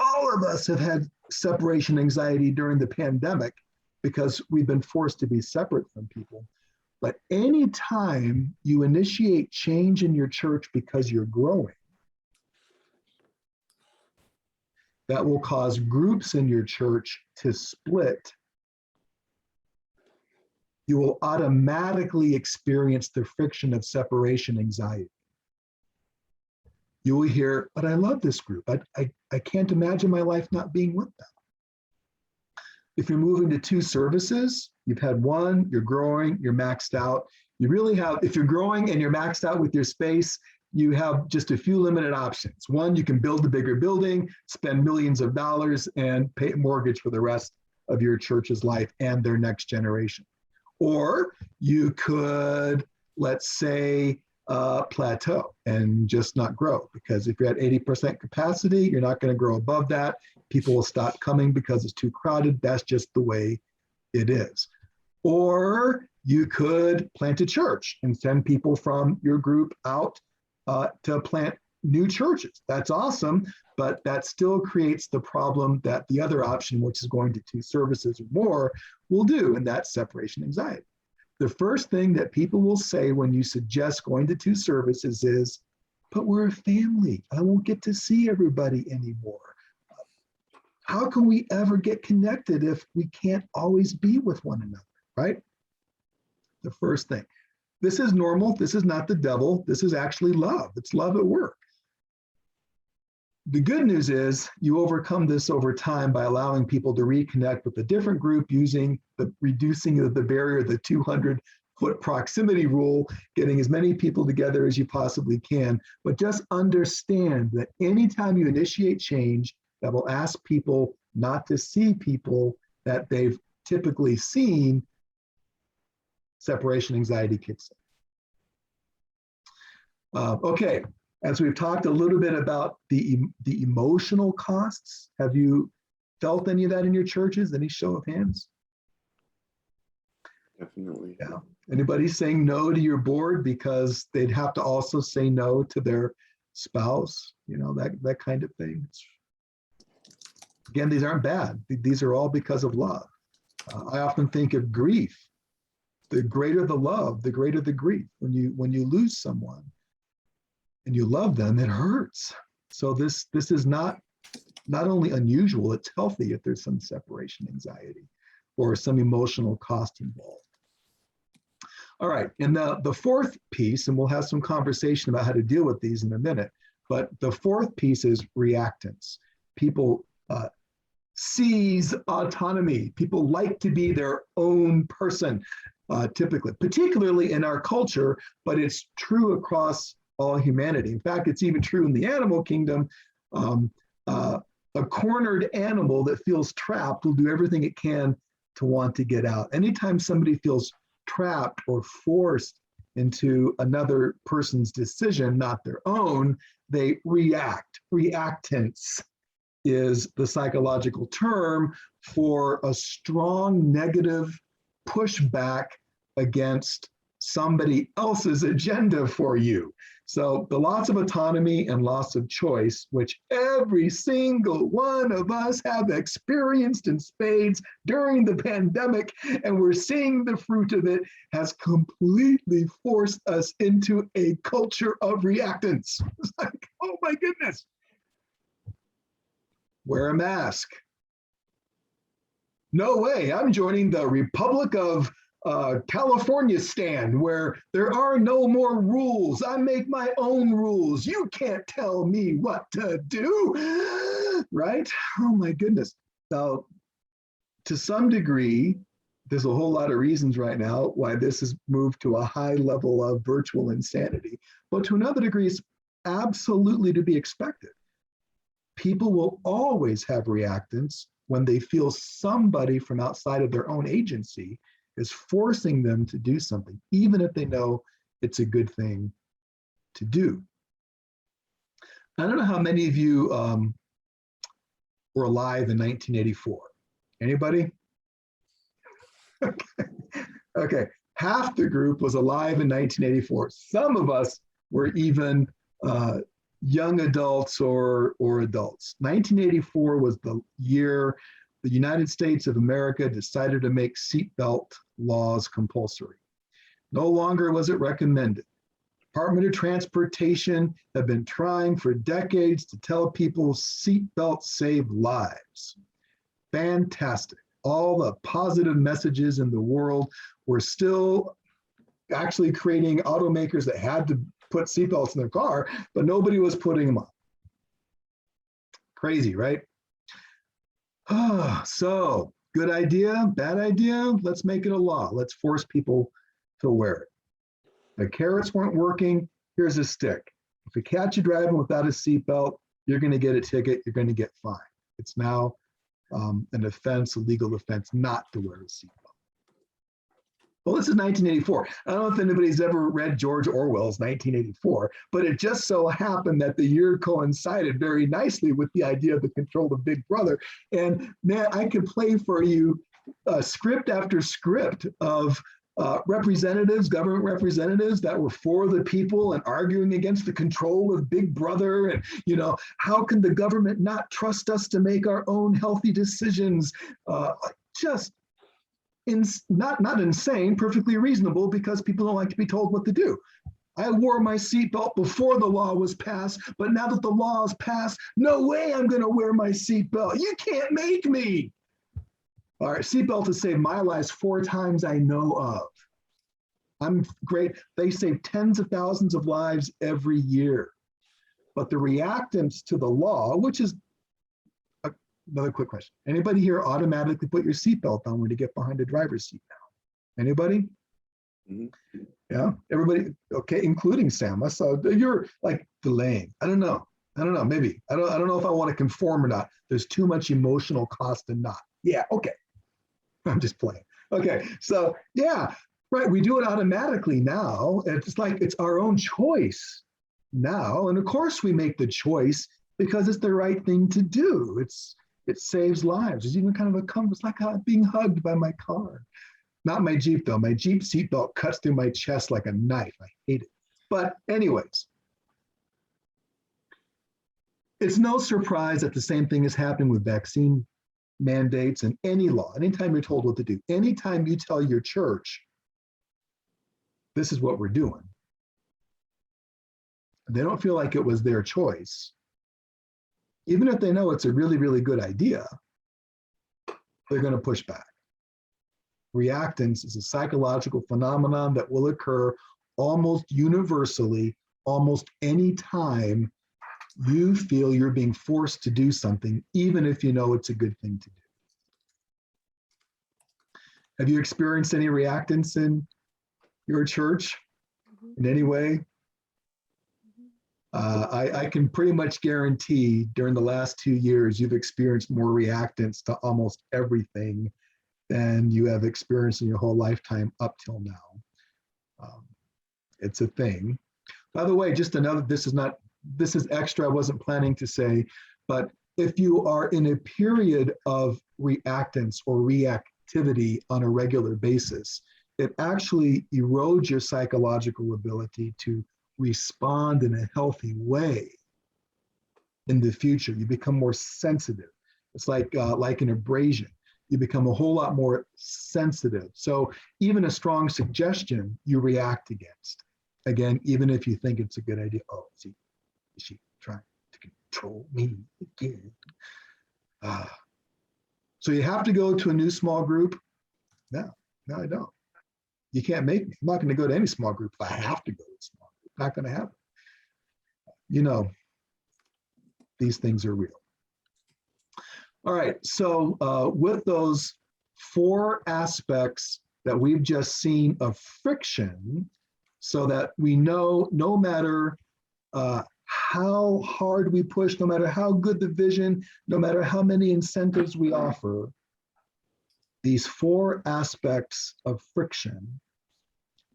[SPEAKER 1] All of us have had separation anxiety during the pandemic because we've been forced to be separate from people. But anytime you initiate change in your church because you're growing, that will cause groups in your church to split. You will automatically experience the friction of separation anxiety. You will hear, but I love this group. I can't imagine my life not being with them. If you're moving to 2 services, you've had one, you're growing, you're maxed out. You really have, if you're growing and you're maxed out with your space, you have just a few limited options. One, you can build a bigger building, spend millions of dollars, and pay a mortgage for the rest of your church's life and their next generation. Or you could, let's say, plateau and just not grow, because if you're at 80% capacity, you're not going to grow above that. People will stop coming because it's too crowded. That's just the way it is. Or you could plant a church and send people from your group out to plant new churches. That's awesome, but that still creates the problem that the other option, which is going to 2 services or more, will do, and that's separation anxiety. The first thing that people will say when you suggest going to 2 services is, but we're a family. I won't get to see everybody anymore. How can we ever get connected if we can't always be with one another, right? The first thing. This is normal. This is not the devil. This is actually love. It's love at work. The good news is you overcome this over time by allowing people to reconnect with a different group using the reducing of the barrier, the 200-foot proximity rule, getting as many people together as you possibly can. But just understand that anytime you initiate change that will ask people not to see people that they've typically seen, separation anxiety kicks in. Okay. As we've talked a little bit about the emotional costs, have you felt any of that in your churches? Any show of hands?
[SPEAKER 6] Definitely.
[SPEAKER 1] Yeah. Anybody saying no to your board because they'd have to also say no to their spouse? That kind of thing. Again, these aren't bad. These are all because of love. I often think of grief. The greater the love, the greater the grief. When you lose someone and you love them, it hurts. So this is not only unusual, it's healthy if there's some separation anxiety or some emotional cost involved. All right, and the fourth piece, and we'll have some conversation about how to deal with these in a minute, but the fourth piece is reactance. People seize autonomy. People like to be their own person, typically, particularly in our culture, but it's true across all humanity. In fact, it's even true in the animal kingdom. A cornered animal that feels trapped will do everything it can to want to get out. Anytime somebody feels trapped or forced into another person's decision, not their own, they react. Reactance is the psychological term for a strong negative pushback against somebody else's agenda for you. So the loss of autonomy and loss of choice, which every single one of us have experienced in spades during the pandemic, and we're seeing the fruit of it, has completely forced us into a culture of reactance. It's like, oh my goodness. Wear a mask. No way, I'm joining the Republic of California stand where there are no more rules. I make my own rules. You can't tell me what to do, right? Oh my goodness. Now, to some degree, there's a whole lot of reasons right now why this has moved to a high level of virtual insanity, but to another degree, it's absolutely to be expected. People will always have reactance when they feel somebody from outside of their own agency is forcing them to do something, even if they know it's a good thing to do. I don't know how many of you were alive in 1984. Anybody? Okay, half the group was alive in 1984. Some of us were even young adults or adults. 1984 was the year the United States of America decided to make seatbelt laws compulsory. No longer was it recommended. Department of Transportation have been trying for decades to tell people seatbelts save lives. Fantastic. All the positive messages in the world were still actually creating automakers that had to put seatbelts in their car, but nobody was putting them on. Crazy, right? So, good idea, bad idea? Let's make it a law. Let's force people to wear it. The carrots weren't working. Here's a stick. If we catch you driving without a seatbelt, you're going to get a ticket. You're going to get fined. It's now an offense, a legal offense, not to wear a seatbelt. Well, this is 1984. I don't know if anybody's ever read George Orwell's 1984, but it just so happened that the year coincided very nicely with the idea of the control of Big Brother. And man, I could play for you script after script of representatives, government representatives that were for the people and arguing against the control of Big Brother. And, you know, how can the government not trust us to make our own healthy decisions? Just not insane, perfectly reasonable, because people don't like to be told what to do. I wore my seatbelt before the law was passed, but now that the law is passed, no way I'm going to wear my seatbelt. You can't make me. All right, seatbelt has saved my life 4 times I know of. I'm great. They save tens of thousands of lives every year. But the reactance to the law, which is another quick question. Anybody here automatically put your seatbelt on when you get behind the driver's seat now? Anybody? Mm-hmm. Yeah, everybody, okay, including Sam. I saw you're like delaying. I don't know, maybe. I don't know if I want to conform or not. There's too much emotional cost in not. Yeah, okay. I'm just playing. Okay, so yeah, right, we do it automatically now. It's like it's our own choice now. And of course we make the choice because it's the right thing to do. It saves lives. There's even kind of it's like being hugged by my car. Not my Jeep though. My Jeep seatbelt cuts through my chest like a knife. I hate it. But anyways, it's no surprise that the same thing is happening with vaccine mandates and any law. Anytime you're told what to do, anytime you tell your church, this is what we're doing, they don't feel like it was their choice. Even if they know it's a really, really good idea, they're going to push back. Reactance is a psychological phenomenon that will occur almost universally, almost any time you feel you're being forced to do something, even if you know it's a good thing to do. Have you experienced any reactance in your church in any way? I can pretty much guarantee during the last 2 years, you've experienced more reactance to almost everything than you have experienced in your whole lifetime up till now. It's a thing. By the way, just another, this is extra, I wasn't planning to say, but if you are in a period of reactance or reactivity on a regular basis, it actually erodes your psychological ability to respond in a healthy way in the future. You become more sensitive. It's like an abrasion. You become a whole lot more sensitive. So even a strong suggestion, you react against. Again, even if you think it's a good idea. Oh, is she trying to control me again? So you have to go to a new small group? No, I don't. You can't make me. I'm not going to go to any small group if I have to go to a small group. Not going to happen. You know, these things are real. All right, so with those 4 aspects that we've just seen of friction, so that we know no matter how hard we push, no matter how good the vision, no matter how many incentives we offer, these 4 aspects of friction: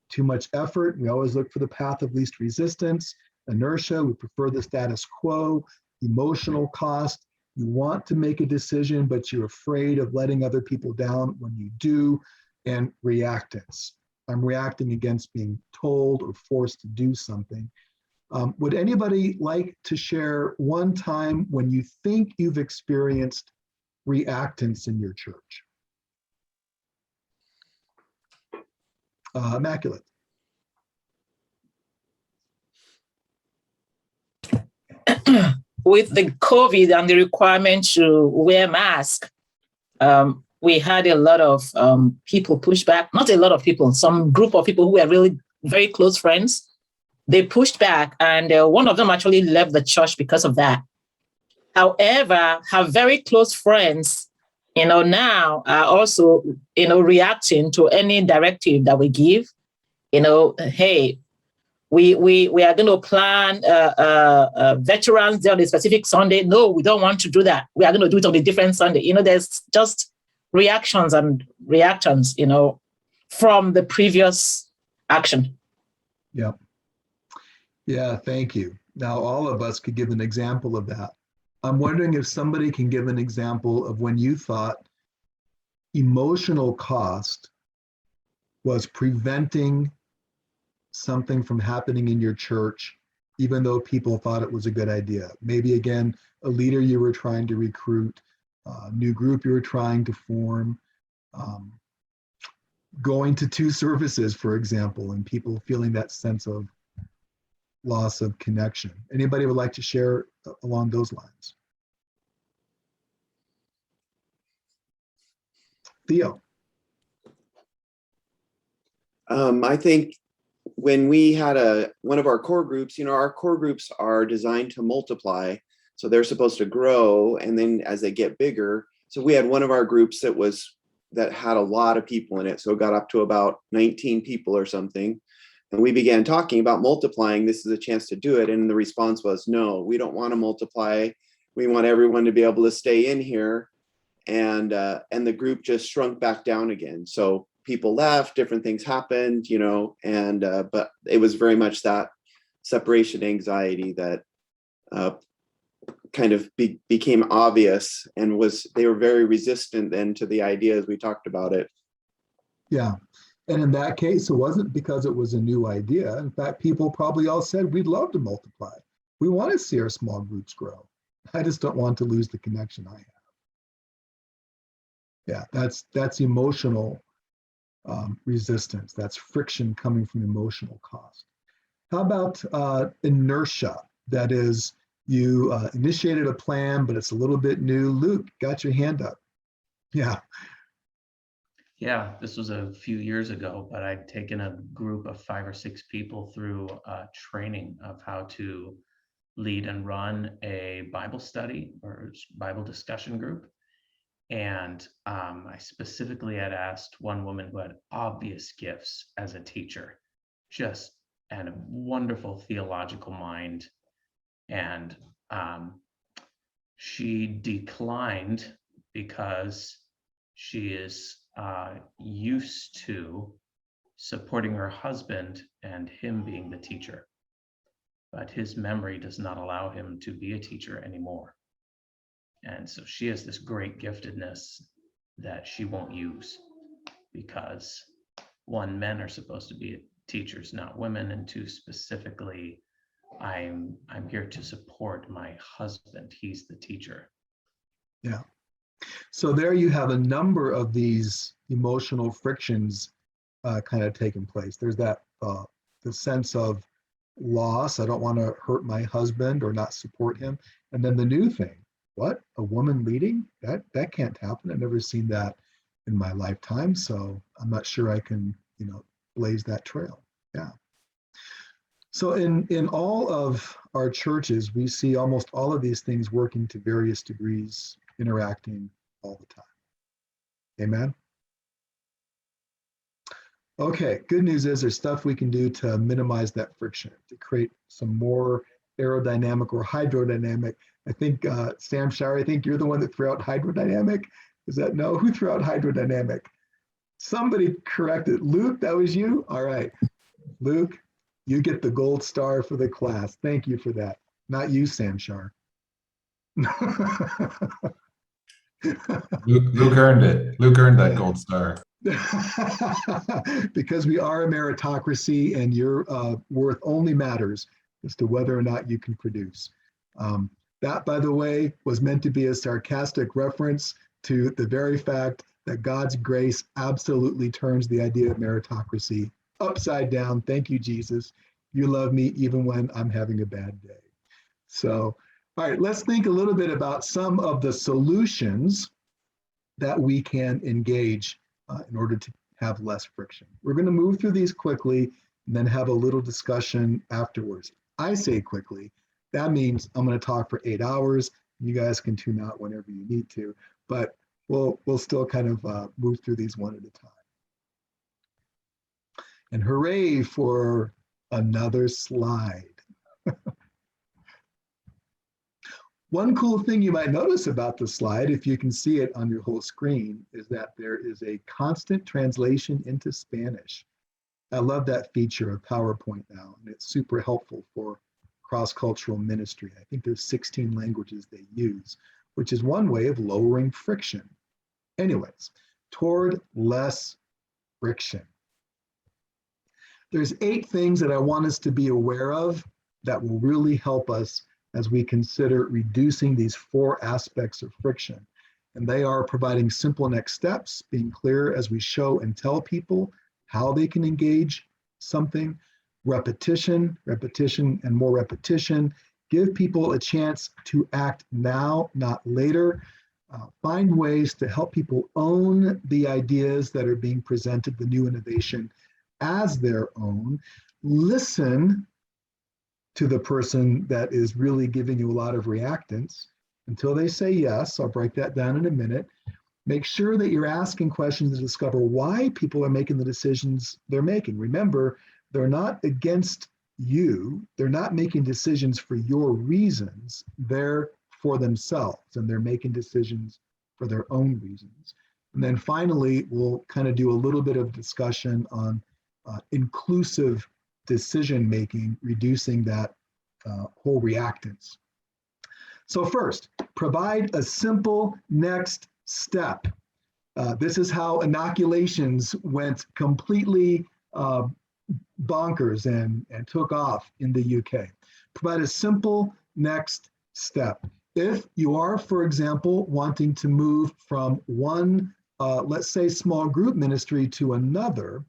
[SPEAKER 1] too much effort, we always look for the path of least resistance; inertia, we prefer the status quo; emotional cost, you want to make a decision, but you're afraid of letting other people down when you do; and reactance. I'm reacting against being told or forced to do something. Would anybody like to share one time when you think you've experienced reactance in your church? Immaculate.
[SPEAKER 6] With the COVID and the requirement to wear masks, we had a lot of people push back. Not a lot of people, some group of people who were really very close friends. They pushed back, and one of them actually left the church because of that. However, her very close friends, now are also, reacting to any directive that we give. Hey, we are going to plan Veterans Day on a specific Sunday. No, we don't want to do that. We are going to do it on a different Sunday. There's just reactions and reactions, from the previous action.
[SPEAKER 1] Yeah. Yeah, thank you. Now, all of us could give an example of that. I'm wondering if somebody can give an example of when you thought emotional cost was preventing something from happening in your church, even though people thought it was a good idea. Maybe, again, a leader you were trying to recruit, a new group you were trying to form, going to 2 services, for example, and people feeling that sense of loss of connection. Anybody would like to share along those lines? Theo.
[SPEAKER 7] I think when we had one of our core groups, our core groups are designed to multiply. So they're supposed to grow, and then as they get bigger. So we had one of our groups that had a lot of people in it. So it got up to about 19 people or something. And we began talking about multiplying. This is a chance to do it. And the response was, no, we don't want to multiply. We want everyone to be able to stay in here. And the group just shrunk back down again. So people left, different things happened, but it was very much that separation anxiety that kind of became obvious, and they were very resistant then to the idea as we talked about it.
[SPEAKER 1] Yeah. And in that case, it wasn't because it was a new idea. In fact, people probably all said, we'd love to multiply. We want to see our small groups grow. I just don't want to lose the connection I have. Yeah, that's emotional resistance. That's friction coming from emotional cost. How about inertia? That is, you initiated a plan, but it's a little bit new. Luke, got your hand up. Yeah.
[SPEAKER 5] Yeah, this was a few years ago, but I'd taken a group of 5 or 6 people through training of how to lead and run a Bible study or Bible discussion group. And I specifically had asked one woman who had obvious gifts as a teacher, just and a wonderful theological mind. And she declined because she is used to supporting her husband and him being the teacher, but his memory does not allow him to be a teacher anymore. And so she has this great giftedness that she won't use because one, men are supposed to be teachers, not women, and two, specifically, I'm here to support my husband. He's the teacher.
[SPEAKER 1] Yeah. So there you have a number of these emotional frictions kind of taking place. There's that the sense of loss. I don't want to hurt my husband or not support him. And then the new thing, what? A woman leading? That can't happen. I've never seen that in my lifetime. So I'm not sure I can, blaze that trail. Yeah. So in all of our churches, we see almost all of these things working to various degrees, interacting all the time. Amen. Okay, good news is there's stuff we can do to minimize that friction, to create some more aerodynamic or hydrodynamic. I think, Sam Shire, I think you're the one that threw out hydrodynamic. Is that no? Who threw out hydrodynamic? Somebody corrected. Luke, that was you? All right. Luke, you get the gold star for the class. Thank you for that. Not you, Sam Shire.
[SPEAKER 3] Luke earned it. Luke earned that gold star.
[SPEAKER 1] Because we are a meritocracy and your worth only matters as to whether or not you can produce. That, by the way, was meant to be a sarcastic reference to the very fact that God's grace absolutely turns the idea of meritocracy upside down. Thank you, Jesus. You love me even when I'm having a bad day. So, all right, let's think a little bit about some of the solutions that we can engage in order to have less friction. We're going to move through these quickly and then have a little discussion afterwards. I say quickly, that means I'm going to talk for 8 hours. You guys can tune out whenever you need to, but we'll still kind of move through these one at a time. And hooray for another slide. One cool thing you might notice about the slide, if you can see it on your whole screen, is that there is a constant translation into Spanish. I love that feature of PowerPoint now, and it's super helpful for cross-cultural ministry. I think there's 16 languages they use, which is one way of lowering friction. Anyways, toward less friction. There's 8 things that I want us to be aware of that will really help us as we consider reducing these 4 aspects of friction. And they are providing simple next steps, being clear as we show and tell people how they can engage something, repetition, and more repetition, give people a chance to act now, not later, find ways to help people own the ideas that are being presented, the new innovation, as their own, listen to the person that is really giving you a lot of reactance until they say yes. I'll break that down in a minute. Make sure that you're asking questions to discover why people are making the decisions they're making. Remember, they're not against you. They're not making decisions for your reasons. They're for themselves, and they're making decisions for their own reasons. And then finally, we'll kind of do a little bit of discussion on inclusive decision-making, reducing that whole reactance. So first, provide a simple next step. This is how inoculations went completely bonkers and took off in the UK. Provide a simple next step. If you are, for example, wanting to move from one, let's say, small group ministry to another,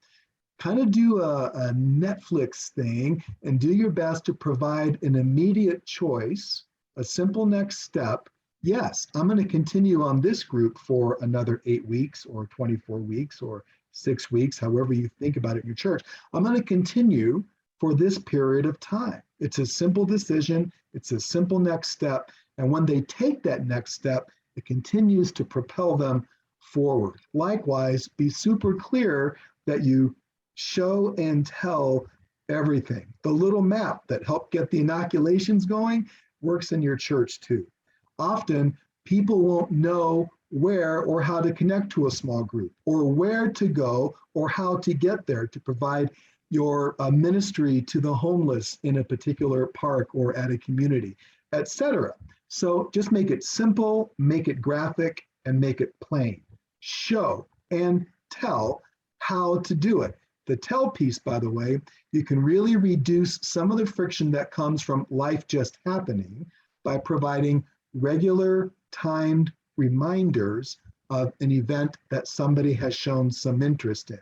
[SPEAKER 1] kind of do a Netflix thing and do your best to provide an immediate choice, a simple next step. Yes, I'm going to continue on this group for another 8 weeks or 24 weeks or 6 weeks, however you think about it in your church. I'm going to continue for this period of time. It's a simple decision. It's a simple next step. And when they take that next step, it continues to propel them forward. Likewise, be super clear that you show and tell everything. The little map that helped get the inoculations going works in your church too. Often people won't know where or how to connect to a small group, or where to go or how to get there to provide your ministry to the homeless in a particular park or at a community, etc. So just make it simple, make it graphic, and make it plain. Show and tell how to do it. The tell piece, by the way, you can really reduce some of the friction that comes from life just happening by providing regular timed reminders of an event that somebody has shown some interest in.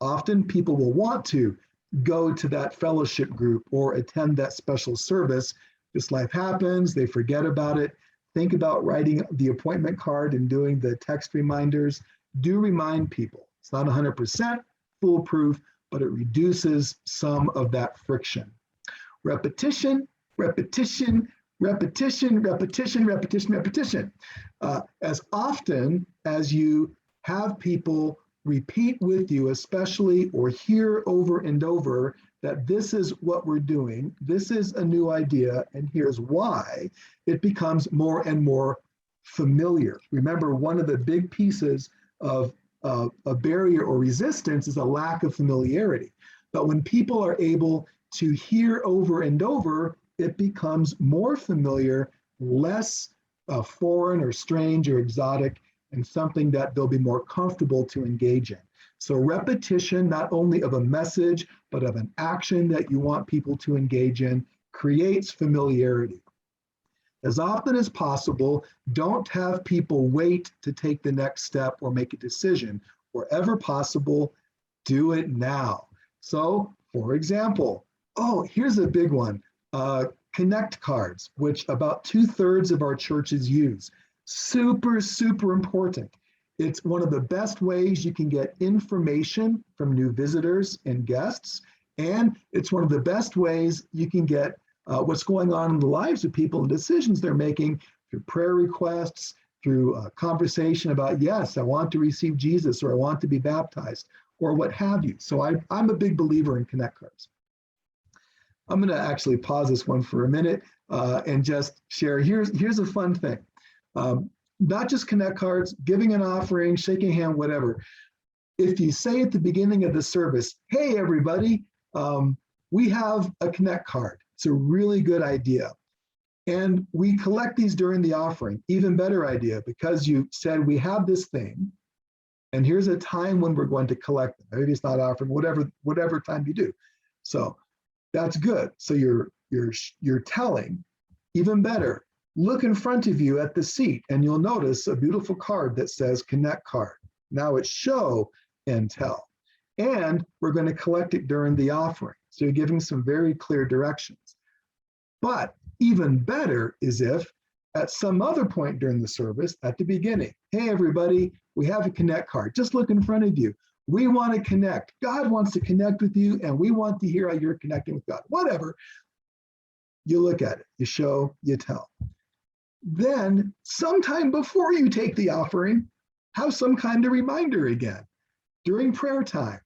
[SPEAKER 1] Often people will want to go to that fellowship group or attend that special service. Just life happens, they forget about it. Think about writing the appointment card and doing the text reminders. Do remind people. It's not 100% foolproof, but it reduces some of that friction. Repetition, repetition, repetition, repetition, repetition, repetition. As often as you have people repeat with you, especially or hear over and over that this is what we're doing, this is a new idea, and here's why, it becomes more and more familiar. Remember, one of the big pieces of a barrier or resistance is a lack of familiarity. But when people are able to hear over and over, it becomes more familiar, less foreign or strange or exotic, and something that they'll be more comfortable to engage in. So repetition, not only of a message, but of an action that you want people to engage in, creates familiarity. As often as possible, don't have people wait to take the next step or make a decision. Wherever possible, do it now. So, for example, here's a big one, Connect cards, which about 2/3 of our churches use. Super, super important. It's one of the best ways you can get information from new visitors and guests, and it's one of the best ways you can get what's going on in the lives of people and decisions they're making through prayer requests, through conversation about, yes, I want to receive Jesus, or I want to be baptized, or what have you. So I'm a big believer in Connect cards. I'm going to actually pause this one for a minute and just share. Here's a fun thing. Not just Connect cards, giving an offering, shaking a hand, whatever. If you say at the beginning of the service, hey, everybody, we have a Connect card. It's a really good idea. And we collect these during the offering. Even better idea, because you said we have this thing, and here's a time when we're going to collect them. Maybe it's not offering, whatever time you do. So that's good. So you're telling. Even better, look in front of you at the seat, and you'll notice a beautiful card that says Connect card. Now it's show and tell. And we're going to collect it during the offering. So you're giving some very clear directions. But even better is if at some other point during the service, at the beginning, hey, everybody, we have a Connect card. Just look in front of you. We want to connect. God wants to connect with you, and we want to hear how you're connecting with God. Whatever. You look at it, you show, you tell. Then, sometime before you take the offering, have some kind of reminder again. During prayer time,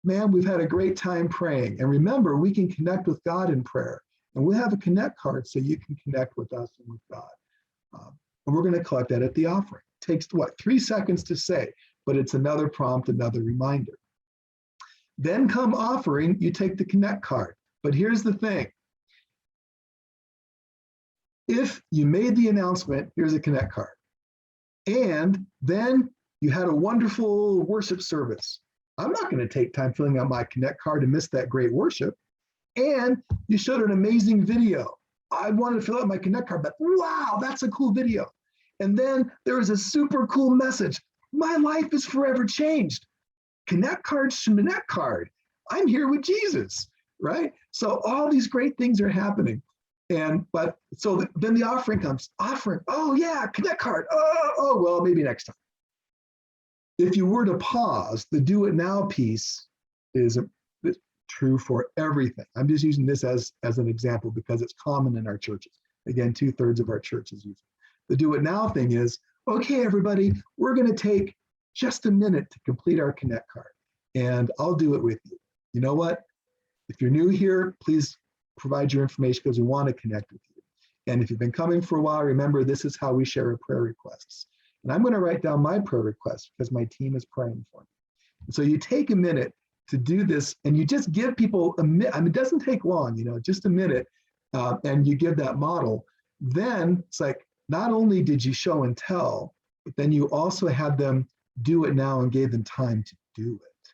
[SPEAKER 1] man, we've had a great time praying. And remember, we can connect with God in prayer. And we'll have a Connect card so you can connect with us and with God. And we're going to collect that at the offering. It takes, 3 seconds to say, but it's another prompt, another reminder. Then come offering, you take the Connect card. But here's the thing. If you made the announcement, here's a Connect card. And then you had a wonderful worship service. I'm not going to take time filling out my Connect card and miss that great worship. And you showed an amazing video. I wanted to fill out my Connect card, but wow, that's a cool video. And then there was a super cool message. My life is forever changed. Connect card, Connect card. I'm here with Jesus, right? So all these great things are happening. But then the offering comes. Offering, oh yeah, Connect card. Oh, well, maybe next time. If you were to pause, the do it now piece is true for everything. I'm just using this as an example because it's common in our churches. Again, 2/3 of our churches use it. The do it now thing is, okay, everybody, we're going to take just a minute to complete our Connect card, and I'll do it with you. You know what? If you're new here, please provide your information because we want to connect with you. And if you've been coming for a while, remember, this is how we share our prayer requests. And I'm going to write down my prayer request because my team is praying for me. And so you take a minute to do this, and you just give people a minute. I mean, it doesn't take long, just a minute, and you give that model. then it's like, not only did you show and tell, but then you also had them do it now and gave them time to do it.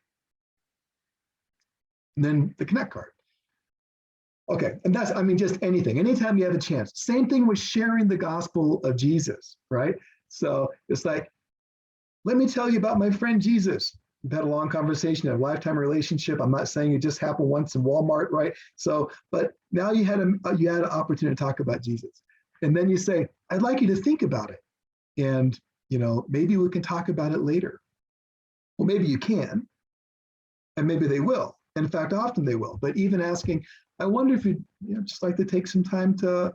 [SPEAKER 1] And then the Connect card. Okay, and that's, I mean, just anything, anytime you have a chance. Same thing with sharing the gospel of Jesus, right? So it's like, let me tell you about my friend Jesus. We've had a long conversation, a lifetime relationship. I'm not saying it just happened once in Walmart, right? So, but now you had an opportunity to talk about Jesus. And then you say, I'd like you to think about it. And, you know, maybe we can talk about it later. Well, maybe you can, and maybe they will. In fact, often they will. But even asking, I wonder if you'd just like to take some time to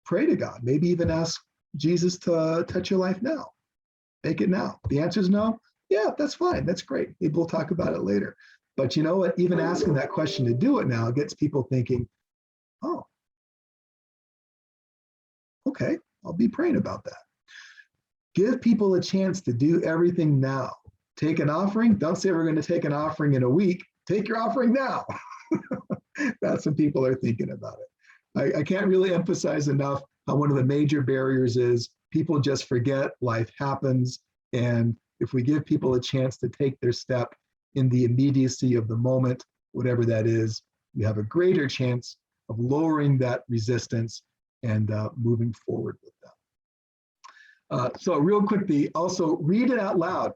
[SPEAKER 1] pray to God. Maybe even ask Jesus to touch your life now. Make it now. The answer is no. Yeah, that's fine. That's great. Maybe we'll talk about it later. But you know what? Even asking that question to do it now gets people thinking, oh, okay, I'll be praying about that. Give people a chance to do everything now. Take an offering. Don't say we're going to take an offering in a week. Take your offering now. That's when people are thinking about it. I can't really emphasize enough how one of the major barriers is people just forget, life happens. And if we give people a chance to take their step in the immediacy of the moment, whatever that is, we have a greater chance of lowering that resistance and moving forward with them. So real quickly, also read it out loud.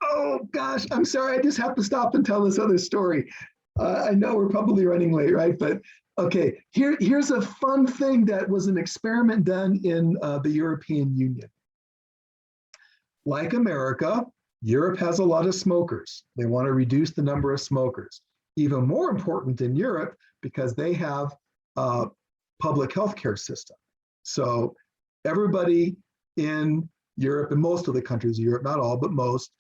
[SPEAKER 1] Oh gosh, I'm sorry, I just have to stop and tell this other story. I know we're probably running late, right? But okay, here's a fun thing that was an experiment done in the European Union. Like America, Europe has a lot of smokers. They want to reduce the number of smokers. Even more important in Europe, because they have a public healthcare system. So everybody in Europe, and most of the countries of Europe, not all, but most,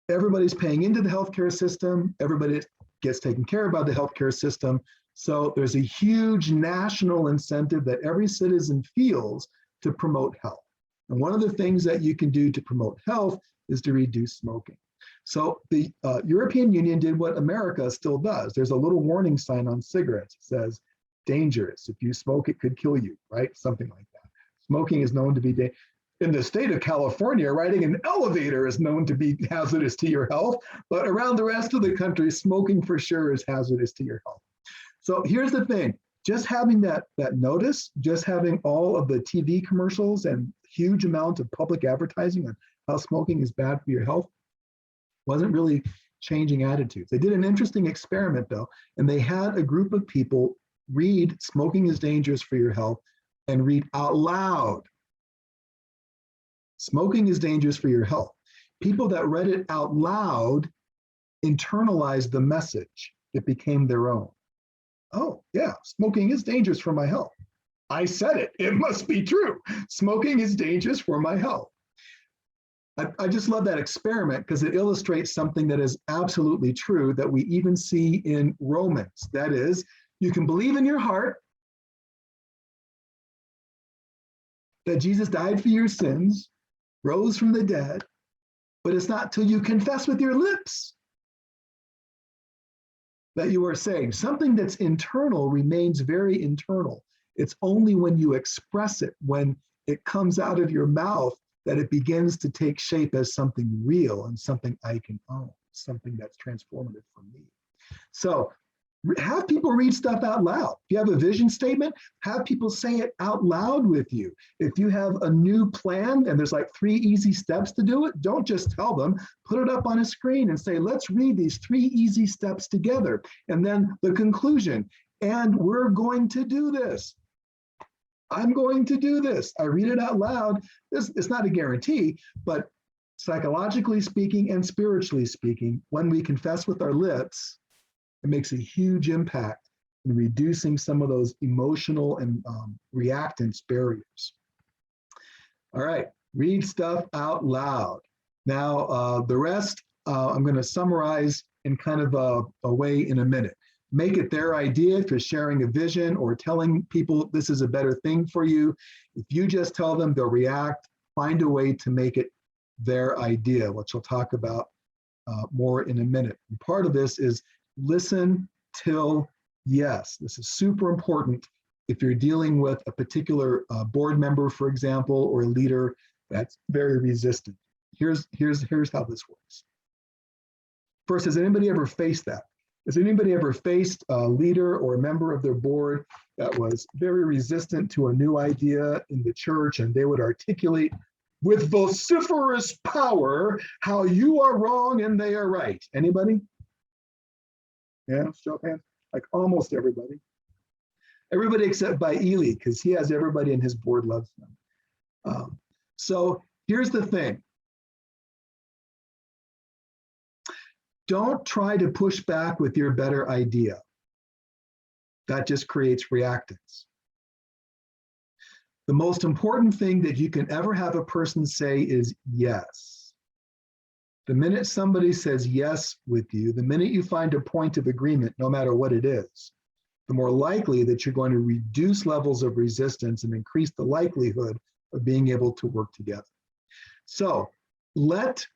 [SPEAKER 1] everybody's paying into the healthcare system. Everybody gets taken care of by the healthcare system. So there's a huge national incentive that every citizen feels to promote health. And one of the things that you can do to promote health is to reduce smoking. So the European Union did what America still does. There's a little warning sign on cigarettes. It says, dangerous. If you smoke, it could kill you, right? Something like that. Smoking is known to be dangerous. In the state of California, riding an elevator is known to be hazardous to your health, but around the rest of the country, smoking for sure is hazardous to your health. So here's the thing, just having that notice, just having all of the TV commercials and huge amount of public advertising on how smoking is bad for your health wasn't really changing attitudes. They did an interesting experiment though, and they had a group of people read "Smoking is dangerous for your health" and read out loud, "Smoking is dangerous for your health." People that read it out loud internalized the message. It became their own. Oh yeah, smoking is dangerous for my health. I said it, it must be true. Smoking is dangerous for my health. I just love that experiment because it illustrates something that is absolutely true that we even see in Romans. That is, you can believe in your heart that Jesus died for your sins, rose from the dead, but it's not till you confess with your lips that you are saved. Something that's internal remains very internal. It's only when you express it, when it comes out of your mouth, that it begins to take shape as something real and something I can own, something that's transformative for me. So have people read stuff out loud. If you have a vision statement, have people say it out loud with you. If you have a new plan and there's like 3 easy steps to do it, don't just tell them, put it up on a screen and say, let's read these 3 easy steps together. And then the conclusion, and we're going to do this. I'm going to do this. I read it out loud. It's not a guarantee, but psychologically speaking and spiritually speaking, when we confess with our lips, it makes a huge impact in reducing some of those emotional and reactance barriers. All right, read stuff out loud. Now, the rest, I'm going to summarize in kind of a way in a minute. Make it their idea if you're sharing a vision or telling people this is a better thing for you. If you just tell them, they'll react. Find a way to make it their idea, which we'll talk about more in a minute. And part of this is listen till yes. This is super important If you're dealing with a particular board member, for example, or a leader that's very resistant, here's how this works. First, has anybody ever faced that? Has anybody ever faced a leader or a member of their board that was very resistant to a new idea in the church, and they would articulate with vociferous power how you are wrong and they are right? Anybody? Yeah, show of hands. Like almost everybody. Everybody except by Ely, because he has everybody in his board loves them. So here's the thing. Don't try to push back with your better idea. That just creates reactance. The most important thing that you can ever have a person say is yes. The minute somebody says yes with you, the minute you find a point of agreement, no matter what it is, the more likely that you're going to reduce levels of resistance and increase the likelihood of being able to work together. So let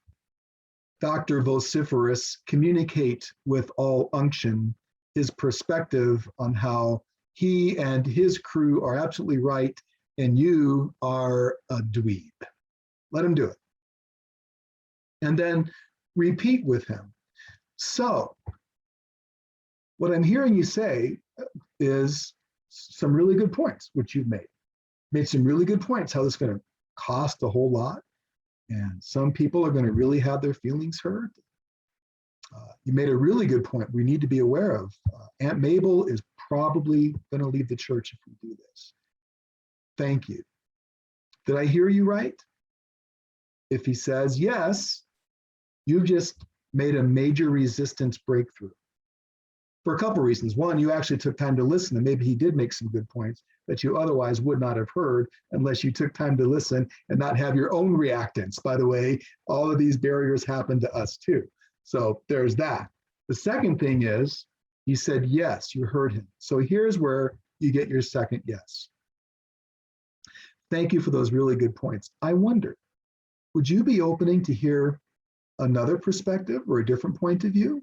[SPEAKER 1] Dr. Vociferous communicate with all unction his perspective on how he and his crew are absolutely right and you are a dweeb. Let him do it. And then repeat with him. So what I'm hearing you say is some really good points, which you've made. Made some really good points, how this is going to cost a whole lot. And some people are going to really have their feelings hurt. You made a really good point we need to be aware of. Aunt Mabel is probably going to leave the church if we do this. Thank you. Did I hear you right? If he says yes, you've just made a major resistance breakthrough. For a couple reasons. One, you actually took time to listen, and maybe he did make some good points that you otherwise would not have heard unless you took time to listen and not have your own reactance. By the way, all of these barriers happen to us too. So there's that. The second thing is, he said yes, you heard him. So here's where you get your second yes. Thank you for those really good points. I wonder, would you be opening to hear another perspective or a different point of view?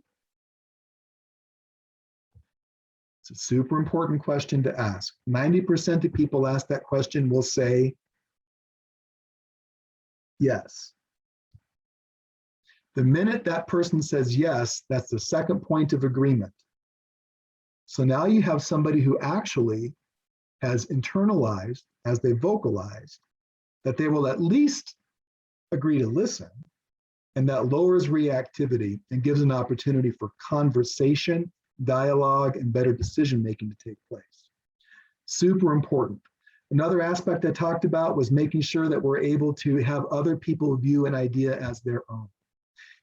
[SPEAKER 1] It's a super important question to ask. 90% of people ask that question will say yes. The minute that person says yes, that's the second point of agreement. So now you have somebody who actually has internalized, as they vocalized, that they will at least agree to listen, and that lowers reactivity and gives an opportunity for conversation, dialogue, and better decision-making to take place. Super important. Another aspect I talked about was making sure that we're able to have other people view an idea as their own.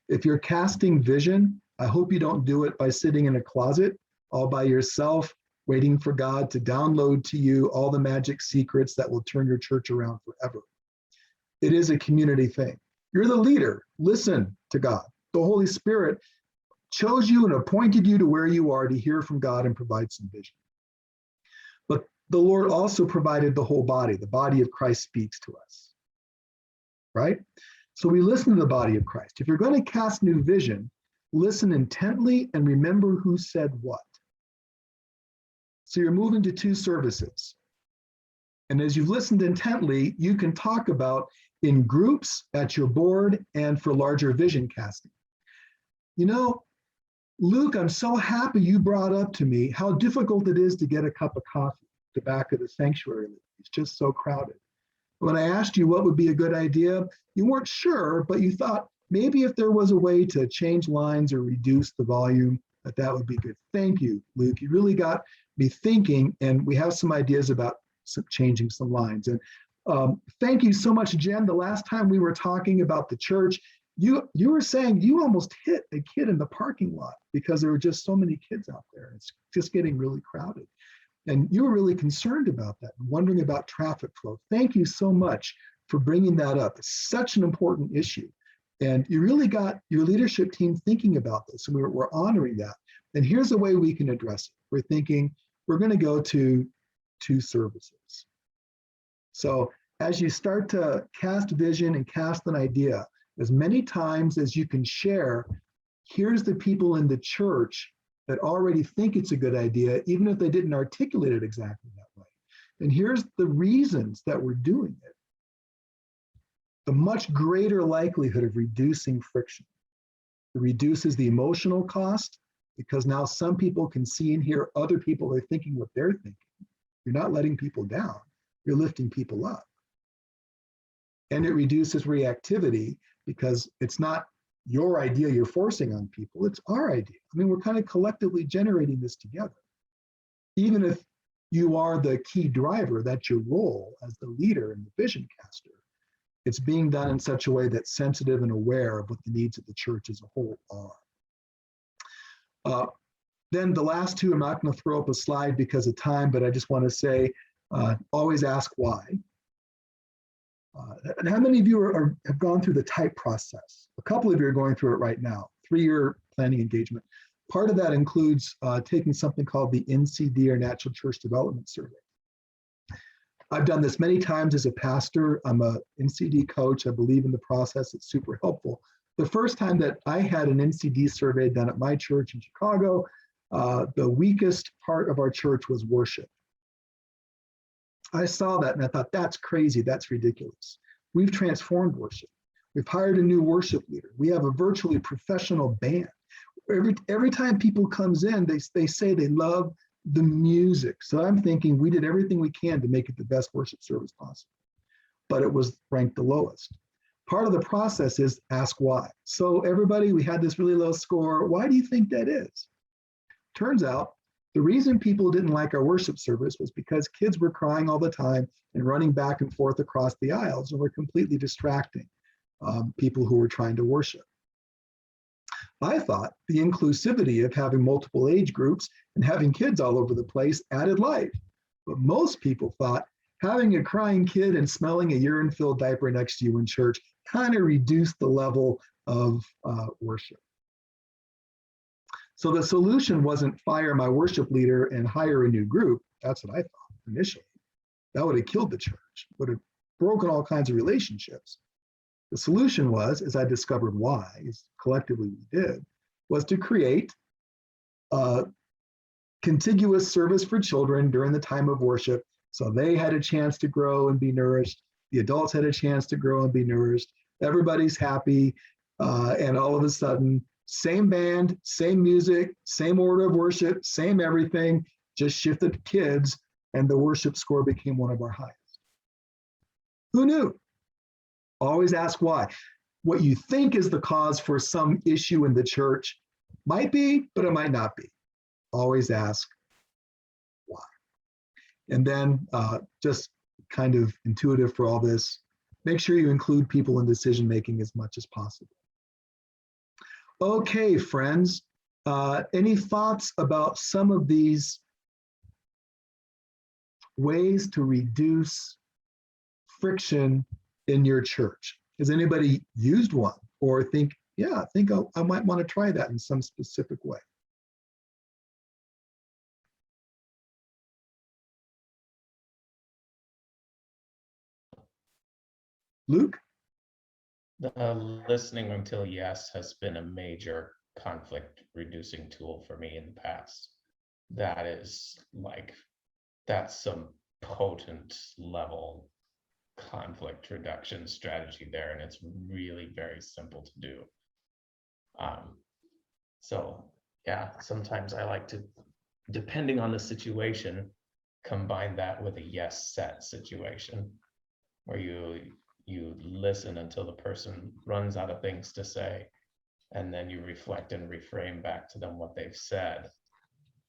[SPEAKER 1] If you're casting vision, I hope you don't do it by sitting in a closet all by yourself, waiting for God to download to you all the magic secrets that will turn your church around forever. It is a community thing. You're the leader. Listen to God. The Holy Spirit chose you and appointed you to where you are to hear from God and provide some vision. But the Lord also provided the whole body. The body of Christ speaks to us, right? So we listen to the body of Christ. If you're going to cast new vision, listen intently and remember who said what. So you're moving to 2 services. And as you've listened intently, you can talk about in groups, at your board, and for larger vision casting. You know, Luke, I'm so happy you brought up to me how difficult it is to get a cup of coffee at the back of the sanctuary. It's just so crowded. When I asked you what would be a good idea, you weren't sure, but you thought maybe if there was a way to change lines or reduce the volume, that would be good. Thank you, Luke. You really got me thinking, and we have some ideas about changing some lines. And thank you so much, Jen. The last time we were talking about the church, you were saying you almost hit a kid in the parking lot because there were just so many kids out there. It's just getting really crowded. And you were really concerned about that and wondering about traffic flow. Thank you so much for bringing that up. It's such an important issue. And you really got your leadership team thinking about this, and we're honoring that. And here's the way we can address it. We're thinking we're going to go to 2 services. So as you start to cast vision and cast an idea, as many times as you can share, here's the people in the church that already think it's a good idea, even if they didn't articulate it exactly that way. And here's the reasons that we're doing it. The much greater likelihood of reducing friction. It reduces the emotional cost because now some people can see and hear other people are thinking what they're thinking. You're not letting people down, you're lifting people up. And it reduces reactivity because it's not your idea you're forcing on people, it's our idea. I mean, we're kind of collectively generating this together. Even if you are the key driver, that's your role as the leader and the vision caster, it's being done in such a way that's sensitive and aware of what the needs of the church as a whole are. Then the last two, I'm not going to throw up a slide because of time, but I just want to say, always ask why. And how many of you have gone through the type process? A couple of you are going through it right now, 3-year planning engagement. Part of that includes taking something called the NCD, or Natural Church Development Survey. I've done this many times as a pastor. I'm a NCD coach. I believe in the process. It's super helpful. The first time that I had an NCD survey done at my church in Chicago, the weakest part of our church was worship. I saw that and I thought, that's crazy. That's ridiculous. We've transformed worship. We've hired a new worship leader. We have a virtually professional band. Every time people comes in, they say they love the music. So I'm thinking we did everything we can to make it the best worship service possible, but it was ranked the lowest. Part of the process is ask why. So everybody, we had this really low score. Why do you think that is? Turns out the reason people didn't like our worship service was because kids were crying all the time and running back and forth across the aisles and were completely distracting people who were trying to worship. I thought the inclusivity of having multiple age groups and having kids all over the place added life. But most people thought having a crying kid and smelling a urine-filled diaper next to you in church kind of reduced the level of worship. So the solution wasn't fire my worship leader and hire a new group. That's what I thought initially. That would have killed the church, would have broken all kinds of relationships. The solution was, as I discovered why, as collectively we did, was to create a contiguous service for children during the time of worship. So they had a chance to grow and be nourished. The adults had a chance to grow and be nourished. Everybody's happy. And all of a sudden, same band, same music, same order of worship, same everything, just shifted kids, and the worship score became one of our highest. Who knew? Always ask why. What you think is the cause for some issue in the church might be, but it might not be. Always ask why. And then just kind of intuitive for all this, make sure you include people in decision-making as much as possible. Okay, friends, any thoughts about some of these ways to reduce friction in your church? Has anybody used one or think, yeah, I think I might want to try that in some specific way? Luke?
[SPEAKER 5] Listening until yes has been a major conflict reducing tool for me in the past. That is like, that's some potent level conflict reduction strategy there, and it's really very simple to do. So yeah, sometimes I like to, depending on the situation, combine that with a yes set situation where you listen until the person runs out of things to say, and then you reflect and reframe back to them what they've said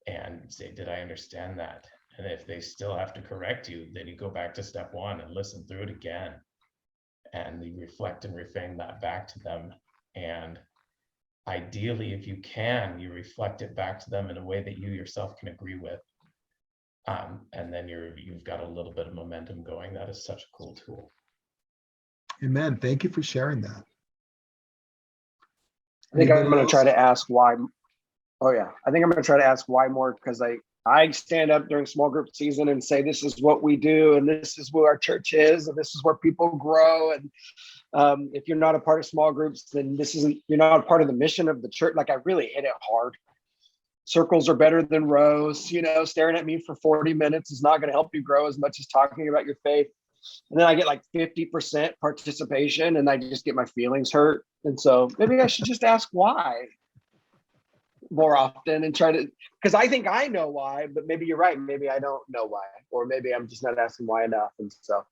[SPEAKER 5] and say, did I understand that? And if they still have to correct you, then you go back to step one and listen through it again. And you reflect and reframe that back to them. And ideally, if you can, you reflect it back to them in a way that you yourself can agree with. And then you've got a little bit of momentum going. That is such a cool tool.
[SPEAKER 1] Amen. Thank you for sharing that.
[SPEAKER 4] I think I'm
[SPEAKER 1] Anybody
[SPEAKER 4] going to
[SPEAKER 1] else?
[SPEAKER 4] try to ask why. Oh yeah, I think I'm going to try to ask why more, because I stand up during small group season and say, this is what we do, and this is where our church is, and this is where people grow. And if you're not a part of small groups, then you're not a part of the mission of the church. Like, I really hit it hard. circles are better than rows. Staring at me for 40 minutes is not going to help you grow as much as talking about your faith. And then I get like 50% participation and I just get my feelings hurt. And so maybe I should just ask why more often and try to, because I think I know why, but maybe you're right. Maybe I don't know why, or maybe I'm just not asking why enough. And so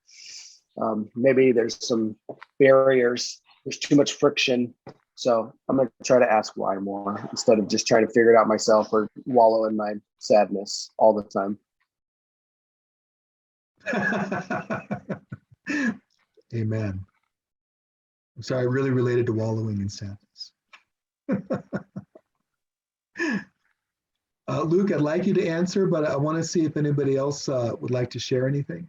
[SPEAKER 4] maybe there's some barriers. There's too much friction. So I'm going to try to ask why more instead of just trying to figure it out myself or wallow in my sadness all the time.
[SPEAKER 1] Amen. I'm sorry, I really related to wallowing in sadness. Luke, I'd like you to answer, but I want to see if anybody else would like to share anything.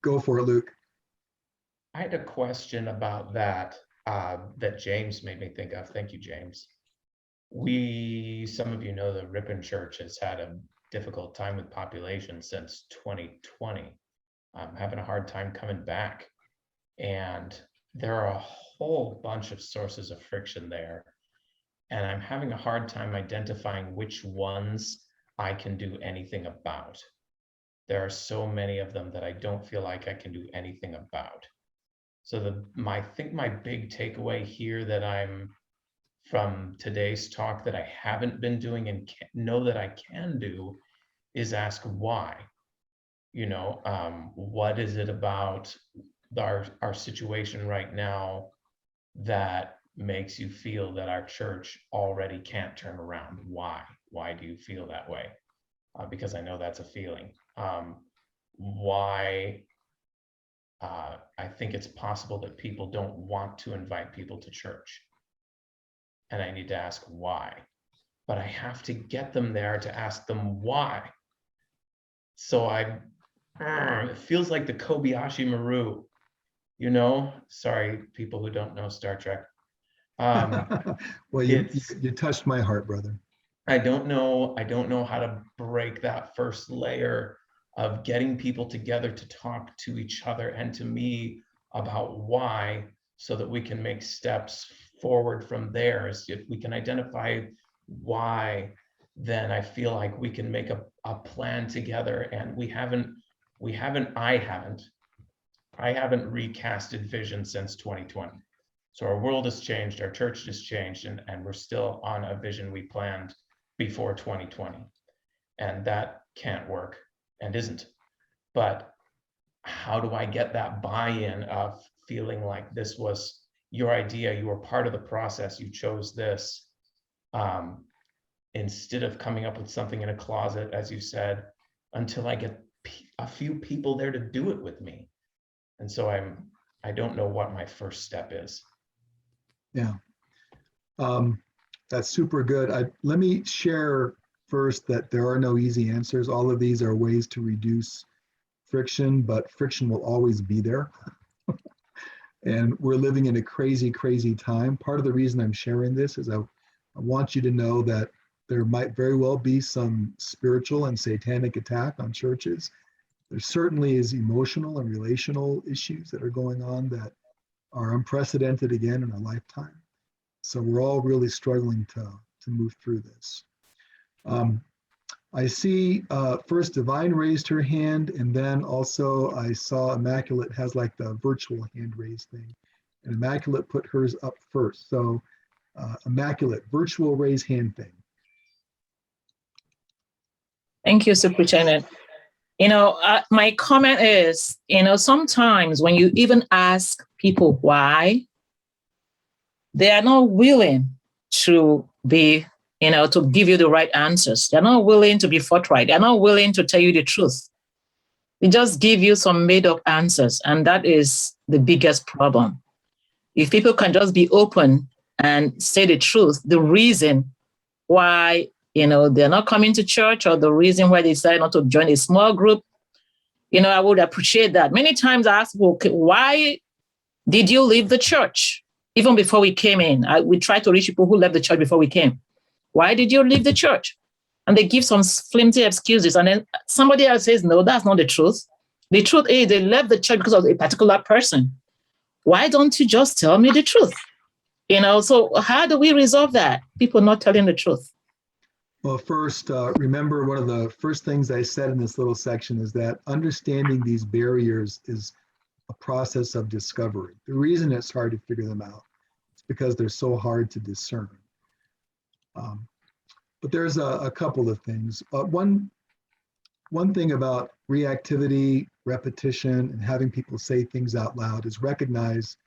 [SPEAKER 1] Go for it, Luke.
[SPEAKER 5] I had a question about that that James made me think of. Thank you, James. Some of you know the Ripon Church has had a difficult time with population since 2020. I'm having a hard time coming back. And there are a whole bunch of sources of friction there. And I'm having a hard time identifying which ones I can do anything about. There are so many of them that I don't feel like I can do anything about. So I think my big takeaway here that I'm from today's talk that I haven't been doing and know that I can do is ask why. What is it about our situation right now that makes you feel that our church already can't turn around? Why? Why do you feel that way? Because I know that's a feeling. Why? I think it's possible that people don't want to invite people to church. And I need to ask why. But I have to get them there to ask them why. So it feels like the Kobayashi Maru, Sorry, people who don't know Star Trek.
[SPEAKER 1] Well, you touched my heart, brother.
[SPEAKER 5] I don't know how to break that first layer of getting people together to talk to each other and to me about why, so that we can make steps forward from there. If we can identify why, then I feel like we can make a plan together. And I haven't recasted vision since 2020. So our world has changed, our church has changed, and we're still on a vision we planned before 2020. And that can't work and isn't. But how do I get that buy-in of feeling like this was your idea, you were part of the process, you chose this, instead of coming up with something in a closet, as you said, until I get a few people there to do it with me. And so I don't know what my first step is.
[SPEAKER 1] Yeah, that's super good. Let me share first that there are no easy answers. All of these are ways to reduce friction, but friction will always be there. And we're living in a crazy, crazy time. Part of the reason I'm sharing this is I want you to know that there might very well be some spiritual and satanic attack on churches. There certainly is emotional and relational issues that are going on that are unprecedented again in our lifetime. So we're all really struggling to move through this. I see first Divine raised her hand, and then also I saw Immaculate has like the virtual hand raise thing. And Immaculate put hers up first. So Immaculate, virtual raise hand thing.
[SPEAKER 6] Thank you, Superintendent. My comment is, sometimes when you even ask people why, they are not willing to be, to give you the right answers. They're not willing to be forthright. They're not willing to tell you the truth. They just give you some made up answers. And that is the biggest problem. If people can just be open and say the truth, the reason why, they're not coming to church, or the reason why they decided not to join a small group, I would appreciate that. Many times I ask, well, okay, why did you leave the church? Even before we came in, we try to reach people who left the church before we came. Why did you leave the church? And they give some flimsy excuses. And then somebody else says, no, that's not the truth. The truth is they left the church because of a particular person. Why don't you just tell me the truth? So how do we resolve that? People not telling the truth.
[SPEAKER 1] Well, first, remember one of the first things I said in this little section is that understanding these barriers is a process of discovery. The reason it's hard to figure them out is because they're so hard to discern. But there's a couple of things. One thing about reactivity, repetition, and having people say things out loud is recognize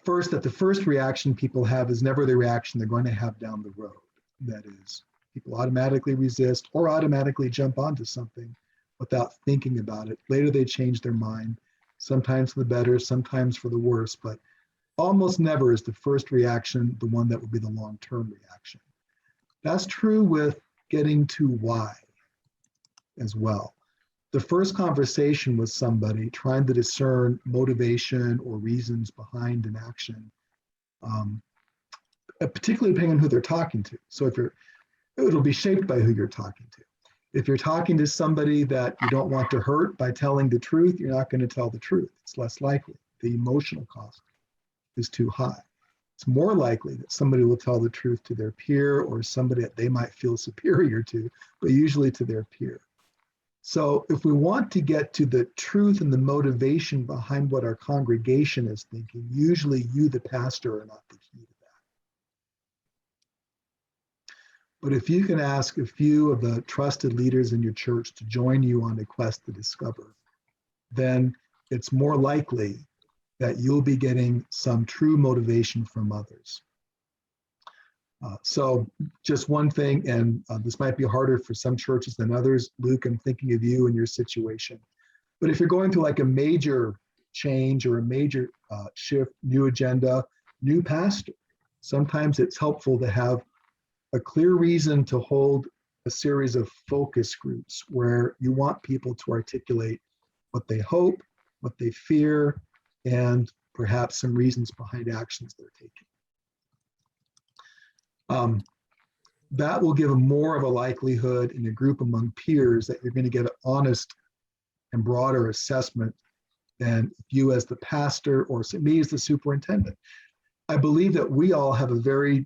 [SPEAKER 1] first that the first reaction people have is never the reaction they're going to have down the road. That is, people automatically resist or automatically jump onto something without thinking about it. Later they change their mind, sometimes for the better, sometimes for the worse, but almost never is the first reaction the one that will be the long-term reaction. That's true with getting to why as well. The first conversation with somebody trying to discern motivation or reasons behind an action, particularly depending on who they're talking to. So it'll be shaped by who you're talking to. If you're talking to somebody that you don't want to hurt by telling the truth, you're not going to tell the truth. It's less likely. The emotional cost is too high. It's more likely that somebody will tell the truth to their peer or somebody that they might feel superior to, but usually to their peer. So if we want to get to the truth and the motivation behind what our congregation is thinking, usually you, the pastor, are not the key to that. But if you can ask a few of the trusted leaders in your church to join you on a quest to discover, then it's more likely that you'll be getting some true motivation from others. So just one thing, and this might be harder for some churches than others. Luke, I'm thinking of you and your situation. But if you're going through like a major change or a major shift, new agenda, new pastor, sometimes it's helpful to have a clear reason to hold a series of focus groups where you want people to articulate what they hope, what they fear, and perhaps some reasons behind actions they're taking. That will give more of a likelihood in a group among peers that you're going to get an honest and broader assessment than you as the pastor or me as the superintendent. I believe that we all have a very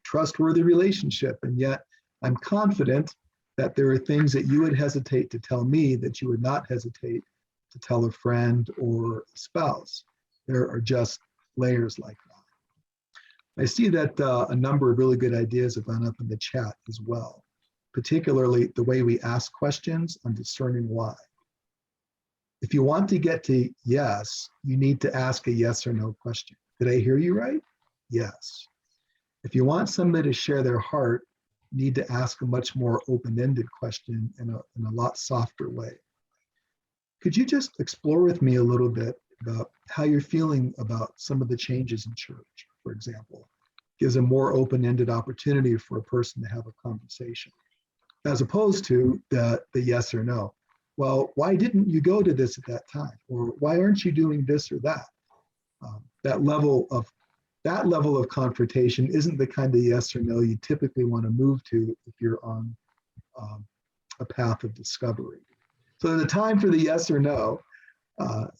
[SPEAKER 1] trustworthy relationship, and yet I'm confident that there are things that you would hesitate to tell me that you would not hesitate to tell a friend or a spouse. There are just layers like that. I see that a number of really good ideas have gone up in the chat as well, particularly the way we ask questions and discerning why. If you want to get to yes, you need to ask a yes or no question. Did I hear you right? Yes. If you want somebody to share their heart, you need to ask a much more open-ended question in a lot softer way. Could you just explore with me a little bit about how you're feeling about some of the changes in church, for example? Gives a more open-ended opportunity for a person to have a conversation, as opposed to the yes or no. Well, why didn't you go to this at that time? Or why aren't you doing this or that? That level of confrontation isn't the kind of yes or no you typically want to move to if you're on a path of discovery. So there's a time for the yes or no,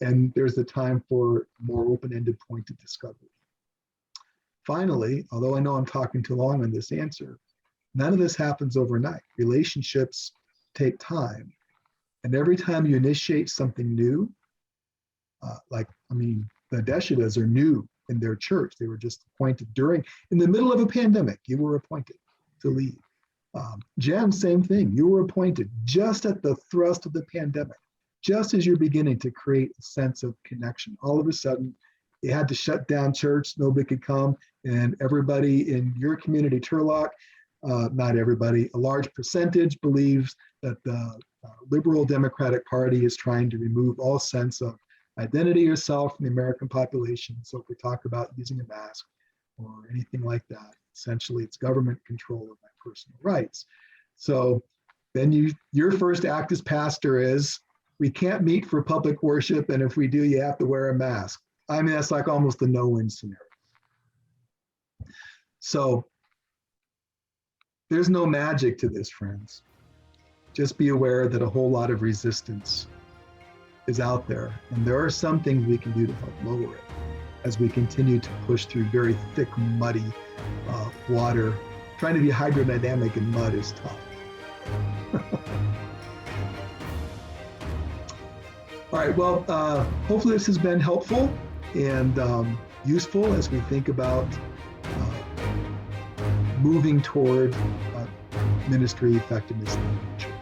[SPEAKER 1] and there's the time for more open-ended point of discovery. Finally, although I know I'm talking too long on this answer, none of this happens overnight. Relationships take time. And every time you initiate something new, the Deshidas are new in their church. They were just appointed in the middle of a pandemic, you were appointed to lead. Jen, same thing. You were appointed just at the thrust of the pandemic, just as you're beginning to create a sense of connection. All of a sudden, you had to shut down church, nobody could come, and everybody in your community, Turlock, not everybody, a large percentage believes that the liberal Democratic Party is trying to remove all sense of identity or self from the American population. So if we talk about using a mask or anything like that, essentially it's government control of my personal rights. So then your first act as pastor is, we can't meet for public worship, and if we do, you have to wear a mask. I mean, that's like almost a no-win scenario. So there's no magic to this, friends. Just be aware that a whole lot of resistance is out there, and there are some things we can do to help lower it. as we continue to push through very thick, muddy water. Trying to be hydrodynamic in mud is tough. All right, well, hopefully this has been helpful and useful as we think about moving toward ministry effectiveness in the future.